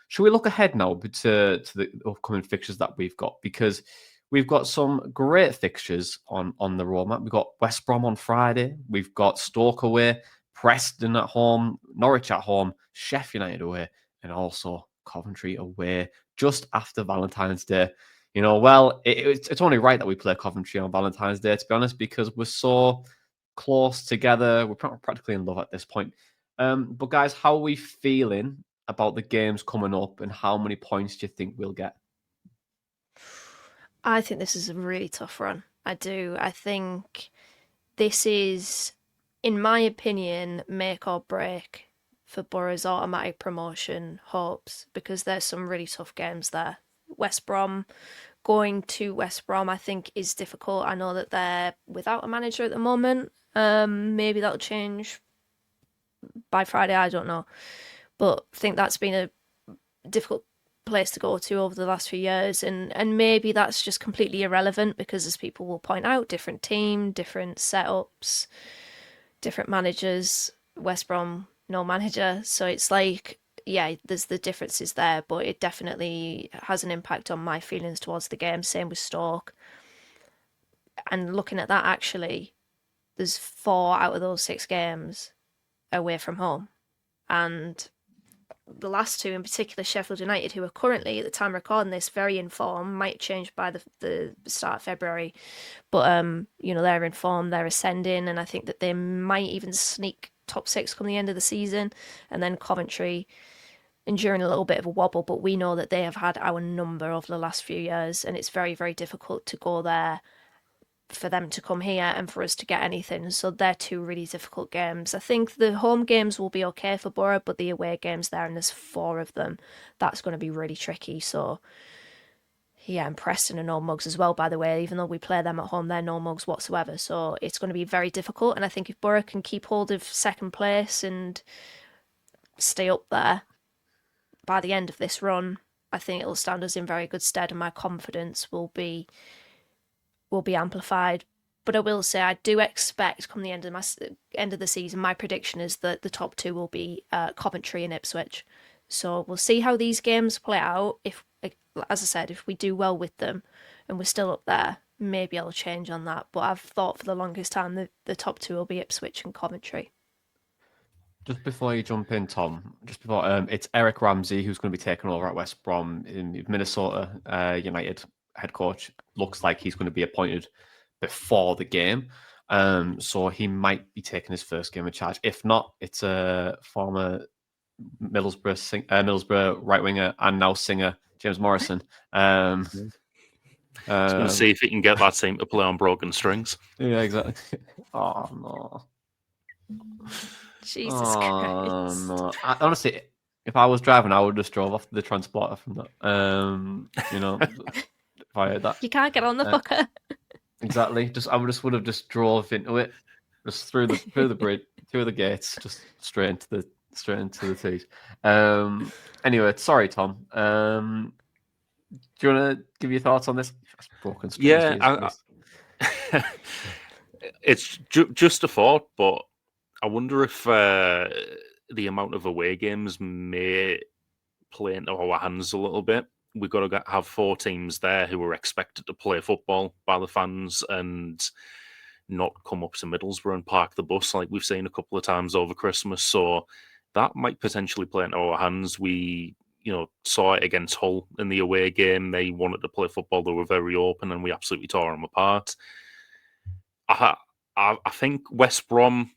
should we look ahead now to the upcoming fixtures that we've got? Because we've got some great fixtures on the roadmap. We've got West Brom on Friday. We've got Stoke away, Preston at home, Norwich at home, Sheffield United away, and also Coventry away just after Valentine's Day. It's only right that we play Coventry on Valentine's Day, to be honest, because we're so close together. We're practically in love at this point. But guys, how are we feeling about the games coming up, and how many points do you think we'll get? I think this is a really tough run. I do. I think this is, in my opinion, make or break for Boro's automatic promotion hopes, because there's some really tough games there. West Brom, going to West Brom, I think is difficult. I know that they're without a manager at the moment. Maybe that'll change by Friday, I don't know. But I think that's been a difficult place to go to over the last few years, and maybe that's just completely irrelevant, because as people will point out, different team, different setups, different managers. West Brom, no manager. So it's like, there's the differences there, but it definitely has an impact on my feelings towards the game. Same with Stoke. And looking at that, actually, there's 4 out of those 6 games away from home. And the last 2 in particular, Sheffield United, who are currently, at the time of recording this, very in form, might change by the start of February. But, they're in form, they're ascending, and I think that they might even sneak top 6 come the end of the season. And then Coventry enduring a little bit of a wobble, but we know that they have had our number over the last few years, and it's very, very difficult to go there for them to come here and for us to get anything. So they're 2 really difficult games. I think the home games will be okay for Boro, but the away games there, and there's 4 of them, that's going to be really tricky. So yeah, and Preston are no mugs as well, by the way. Even though we play them at home, they're no mugs whatsoever. So it's going to be very difficult. And I think if Boro can keep hold of second place and stay up there by the end of this run, I think it'll stand us in very good stead, and my confidence will be amplified. But I will say, I do expect, come the end of the season, my prediction is that the top 2 will be Coventry and Ipswich. So we'll see how these games play out. If, as I said, if we do well with them and we're still up there, maybe I'll change on that. But I've thought for the longest time the top 2 will be Ipswich and Coventry. Just before you jump in, Tom, it's Eric Ramsey who's going to be taking over at West Brom in Minnesota United head coach. Looks like he's going to be appointed before the game. So he might be taking his first game in charge. If not, it's a former Middlesbrough right winger and now singer, James Morrison. He's going to see if he can get that team to play on broken strings. Yeah, exactly. Oh, no. Jesus Christ. No. Honestly, if I was driving, I would just drove off the transporter from that. If I heard that. You can't get on the fucker. Exactly. I would have just drove into it, just through the bridge, through the gates, just straight into the teeth. Anyway, sorry, Tom. Do you want to give your thoughts on this? Broken strings, yeah, it's just a thought, but I wonder if the amount of away games may play into our hands a little bit. We've got to have 4 teams there who are expected to play football by the fans and not come up to Middlesbrough and park the bus like we've seen a couple of times over Christmas. So that might potentially play into our hands. We, saw it against Hull in the away game. They wanted to play football. They were very open, and we absolutely tore them apart. I think West Brom,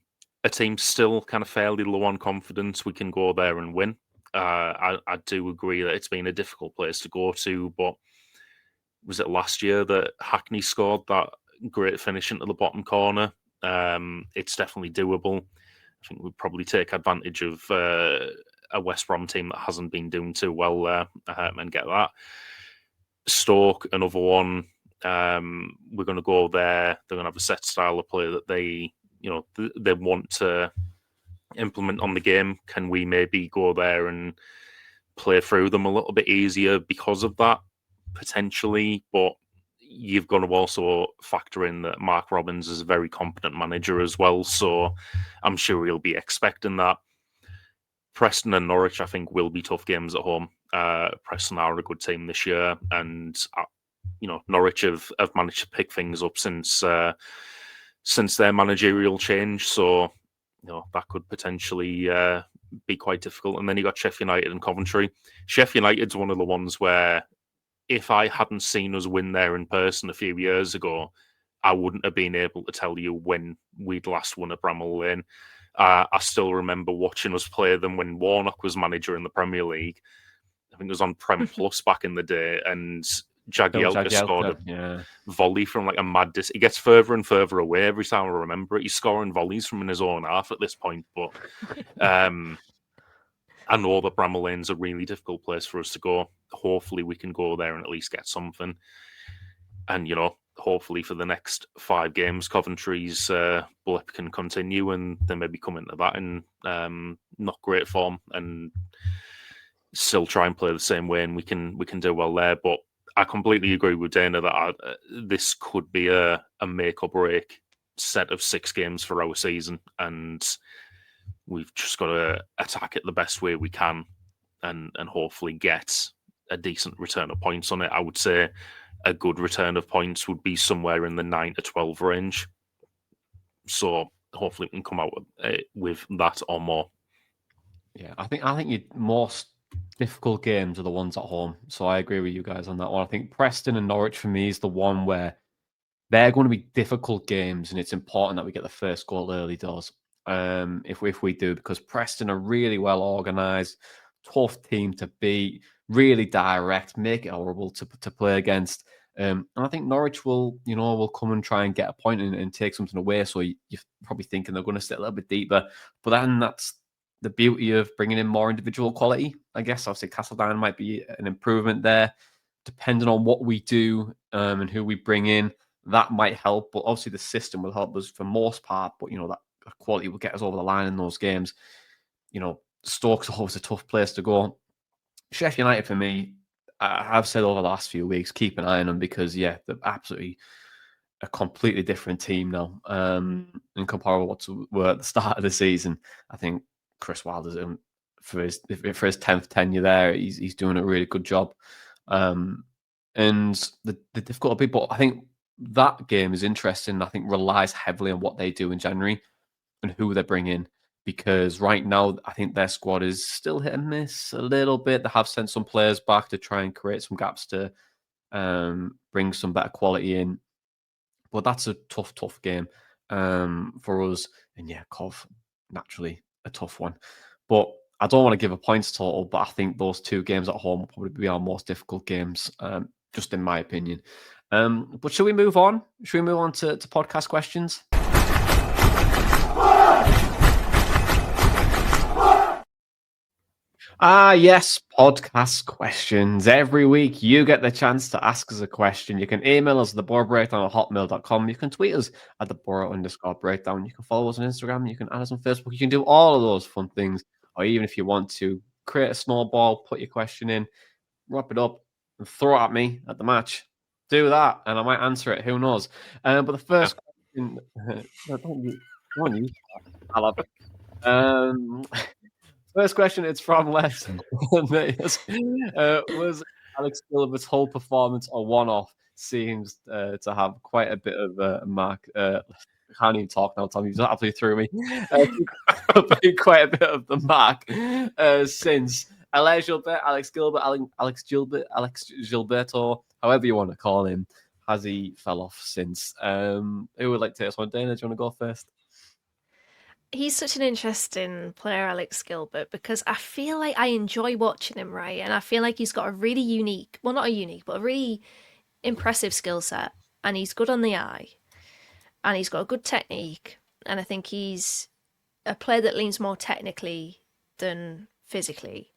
a team still kind of fairly low on confidence. We can go there and win. I do agree that it's been a difficult place to go to, but was it last year that Hackney scored that great finish into the bottom corner? It's definitely doable. I think we'd probably take advantage of a West Brom team that hasn't been doing too well there and get that. Stoke, another one. We're going to go there. They're going to have a set style of play that they want to implement on the game. Can we maybe go there and play through them a little bit easier because of that? Potentially, but you've got to also factor in that Mark Robbins is a very competent manager as well, so I'm sure he'll be expecting that. Preston and Norwich, I think, will be tough games at home. Preston are a good team this year, and Norwich have managed to pick things up since their managerial change, so that could potentially be quite difficult. And then you got Sheffield United and Coventry. Sheffield United's one of the ones where if I hadn't seen us win there in person a few years ago, I wouldn't have been able to tell you when we'd last won at Bramall Lane. I still remember watching us play them when Warnock was manager in the Premier League. I think it was on Prem Plus back in the day, and Jagielka scored a volley from like a mad distance. He gets further and further away every time I remember it. He's scoring volleys from in his own half at this point, but I know that Bramall Lane's a really difficult place for us to go. Hopefully we can go there and at least get something. And, hopefully for the next 5 games, Coventry's blip can continue and they maybe come into that in not great form and still try and play the same way, and we can do well there. But I completely agree with Dana that this could be a make or break set of 6 games for our season, and we've just got to attack it the best way we can and hopefully get a decent return of points on it. I would say a good return of points would be somewhere in the 9 to 12 range. So hopefully we can come out with that or more. Yeah, I think your most difficult games are the ones at home. So I agree with you guys on that one. I think Preston and Norwich for me is the one where they're going to be difficult games, and it's important that we get the first goal early doors. If we do, because Preston are really well organised, tough team to beat, really direct, make it horrible to play against. And I think Norwich will come and try and get a point and take something away. So you're probably thinking they're going to sit a little bit deeper, but then that's the beauty of bringing in more individual quality. I guess obviously Castledine might be an improvement there, depending on what we do and who we bring in. That might help, but obviously the system will help us for most part. But that quality will get us over the line in those games. Stoke's always a tough place to go. Sheffield United for me, I've said over the last few weeks, keep an eye on them because they're absolutely a completely different team now. In comparable to were at the start of the season, I think Chris Wilder's for his 10th tenure there, he's doing a really good job. And the difficult people, I think that game is interesting. I think relies heavily on what they do in January and who they bring in. Because right now, I think their squad is still hit and miss a little bit. They have sent some players back to try and create some gaps to bring some better quality in. But that's a tough game for us. And yeah, Cov, naturally a tough one. But I don't want to give a points total, but I think those two games at home will probably be our most difficult games, just in my opinion. But should we move on? Should we move on to podcast questions? Yes, podcast questions. Every week you get the chance to ask us a question. You can email us at theboroBreakdown@hotmail.com. You can tweet us at @theboro_breakdown. You can follow us on Instagram. You can add us on Facebook. You can do all of those fun things. Or even if you want to create a snowball, put your question in, wrap it up, and throw it at me at the match. Do that, and I might answer it. Who knows? But the first question, no, don't use that. I love it. First question, it's from Les. Was Alex Gilbert's whole performance a one-off? Seems to have quite a bit of a mark. I can't even talk now, Tom. You just absolutely threw me. Quite a bit of the mark since. Alex Gilbert, Alex Gilbert, Alex Gilbert, Alex Gilberto, however you want to call him, has he fell off since? Who would like to take this one? Dana, do you want to go first? He's such an interesting player, Alex Gilbert, because I feel like I enjoy watching him, right? And I feel like he's got a really unique, well, not a unique, but a really impressive skill set. And he's good on the eye. And he's got a good technique. And I think he's a player that leans more technically than physically.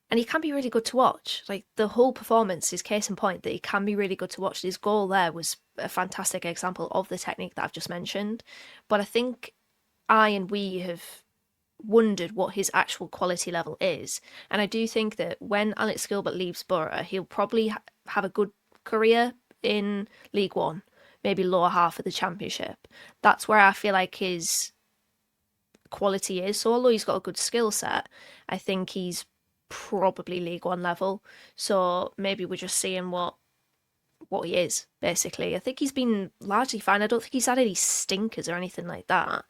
And he can be really good to watch. Like the whole performance is case in point that he can be really good to watch. His goal there was a fantastic example of the technique that I've just mentioned. But I think we have wondered what his actual quality level is. And I do think that when Alex Gilbert leaves Boro, he'll probably have a good career in League One, maybe lower half of the Championship. That's where I feel like his quality is. So although he's got a good skill set, I think he's probably League One level. So maybe we're just seeing what he is, basically. I think he's been largely fine. I don't think he's had any stinkers or anything like that.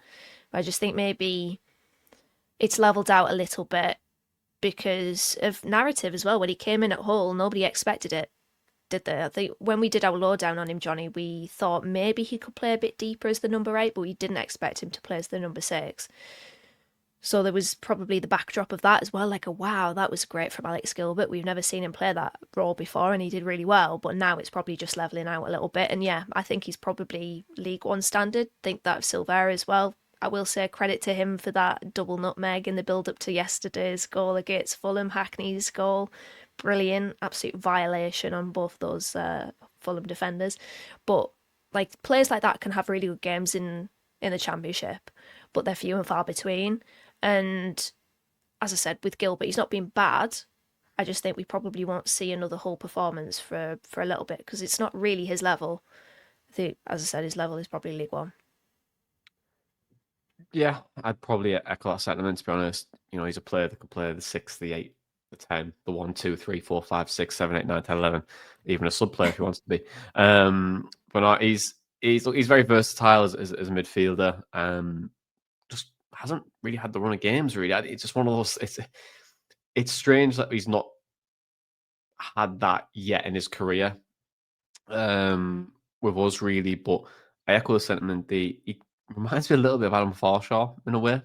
I just think maybe it's leveled out a little bit because of narrative as well. When he came in at Hull, nobody expected it, did they? I think when we did our lowdown on him, Johnny, we thought maybe he could play a bit deeper as the number 8, but we didn't expect him to play as the number 6. So there was probably the backdrop of that as well, like, wow, that was great from Alex Gilbert. We've never seen him play that role before, and he did really well. But now it's probably just levelling out a little bit. And yeah, I think he's probably League One standard. Think that of Silvera as well. I will say credit to him for that double nutmeg in the build-up to yesterday's goal against Fulham, Hackney's goal. Brilliant, absolute violation on both those Fulham defenders. But like players like that can have really good games in the Championship, but they're few and far between. And as I said, with Gilbert, he's not been bad. I just think we probably won't see another whole performance for a little bit because it's not really his level. I think, as I said, his level is probably League One. Yeah, I'd probably echo that sentiment, to be honest. He's a player that can play the 6, the 8, the 10, the 1, 2, 3, 4, 5, 6, 7, 8, 9, 10, 11, even a sub player if he wants to be. But no, he's very versatile as a midfielder. Just hasn't really had the run of games. Really, it's just one of those. It's strange that he's not had that yet in his career. With us really, but I echo the sentiment. He reminds me a little bit of Adam Forshaw in a way.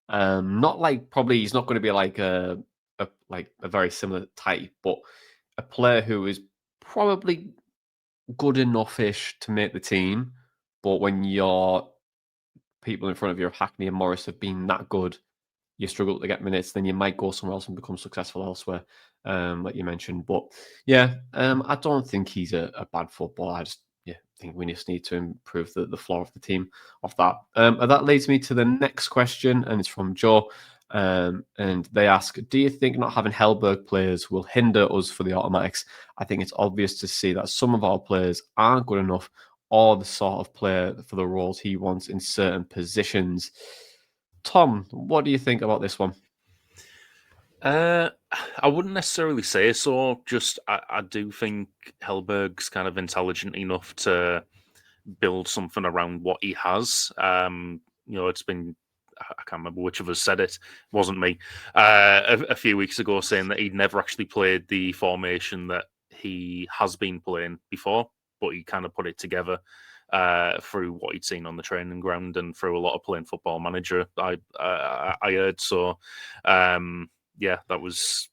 Not like probably he's not going to be like a very similar type, but a player who is probably good enough-ish to make the team. But when your people in front of you, Hackney and Morris, have been that good, you struggle to get minutes, then you might go somewhere else and become successful elsewhere, like you mentioned. But yeah, I don't think he's a bad footballer. I just think we just need to improve the floor of the team off that. And that leads me to the next question, and it's from Joe. And they ask, do you think not having Hellberg players will hinder us for the automatics? I think it's obvious to see that some of our players aren't good enough or the sort of player for the roles he wants in certain positions. Tom, what do you think about this one? I wouldn't necessarily say so. Just I do think Hellberg's kind of intelligent enough to build something around what he has. It's been, I can't remember which of us said it. It wasn't me. A few weeks ago, saying that he'd never actually played the formation that he has been playing before, but he kind of put it together through what he'd seen on the training ground and through a lot of playing Football Manager. I heard so. Yeah, that was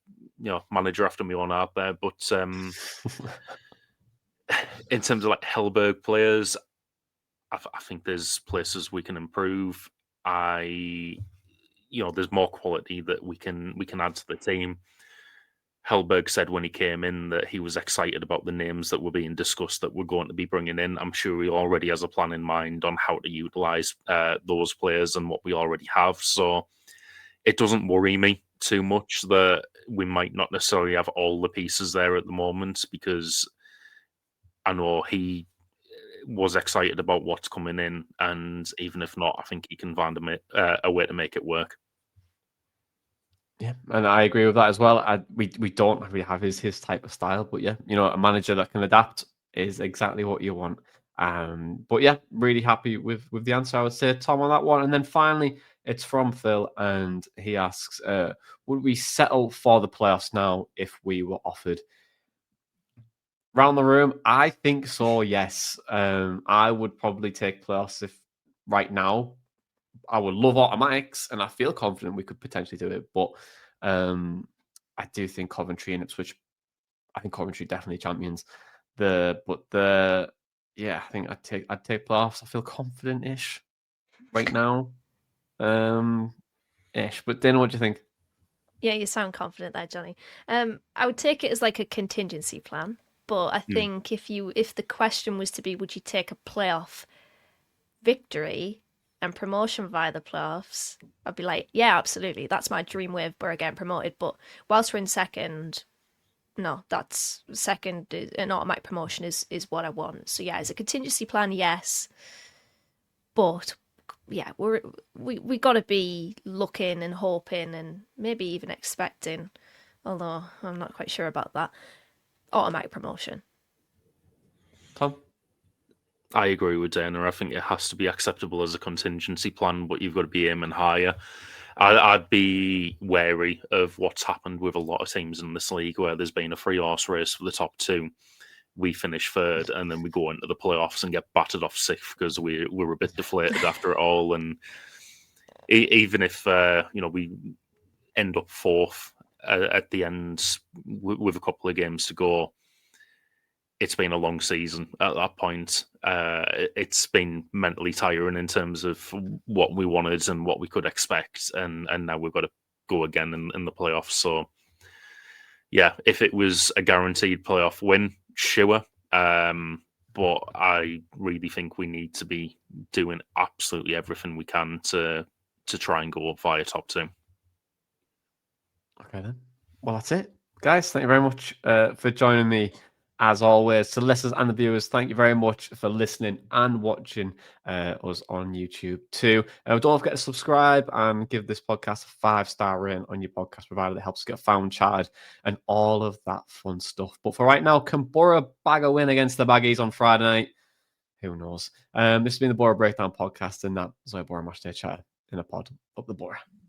manager after my own heart there. But in terms of like Hellberg players, I think there's places we can improve. There's more quality that we can add to the team. Hellberg said when he came in that he was excited about the names that were being discussed that we're going to be bringing in. I'm sure he already has a plan in mind on how to utilise those players and what we already have. So it doesn't worry me too much that we might not necessarily have all the pieces there at the moment, because I know he was excited about what's coming in, and even if not, I think he can find a way to make it work. Yeah, and I agree with that as well. We don't really have his type of style, but yeah, a manager that can adapt is exactly what you want. But yeah, really happy with the answer, I would say, Tom, on that one. And then finally, it's from Phil, and he asks, would we settle for the playoffs now if we were offered? Round the room, I think so, yes. I would probably take playoffs if right now. I would love automatics, and I feel confident we could potentially do it. But I do think Coventry and Ipswich, I think Coventry definitely champions. I think I'd take playoffs. I feel confident-ish right now. Ish. But Dana, what do you think? Yeah, you sound confident there, Johnny. I would take it as like a contingency plan, but I think if the question was to be, would you take a playoff victory and promotion via the playoffs, I'd be like, yeah, absolutely. That's my dream way of Boro getting promoted. But whilst we're in second, no, that's second. An automatic promotion is what I want. So yeah, as a contingency plan, yes. But yeah, we got to be looking and hoping and maybe even expecting, although I'm not quite sure about that, automatic promotion. Tom? I agree with Dana. I think it has to be acceptable as a contingency plan, but you've got to be aiming higher. I'd be wary of what's happened with a lot of teams in this league where there's been a 3-horse race for the top two. We finish third, and then we go into the playoffs and get battered off sixth because we're a bit deflated after it all. And even if we end up fourth at the end with a couple of games to go, it's been a long season at that point. It's been mentally tiring in terms of what we wanted and what we could expect, and now we've got to go again in the playoffs. So, yeah, if it was a guaranteed playoff win, sure. But I really think we need to be doing absolutely everything we can to try and go via top two. Okay, then. Well, that's it. Guys, thank you very much for joining me As always, to listeners and the viewers, thank you very much for listening and watching us on YouTube too. Don't forget to subscribe and give this podcast a 5-star rating on your podcast provider. That helps us get found, charted, and all of that fun stuff. But for right now, can Boro bag a win against the Baggies on Friday night? Who knows? This has been the Boro Breakdown Podcast, and that was our Boro Matchday Chat in a pod up the Boro.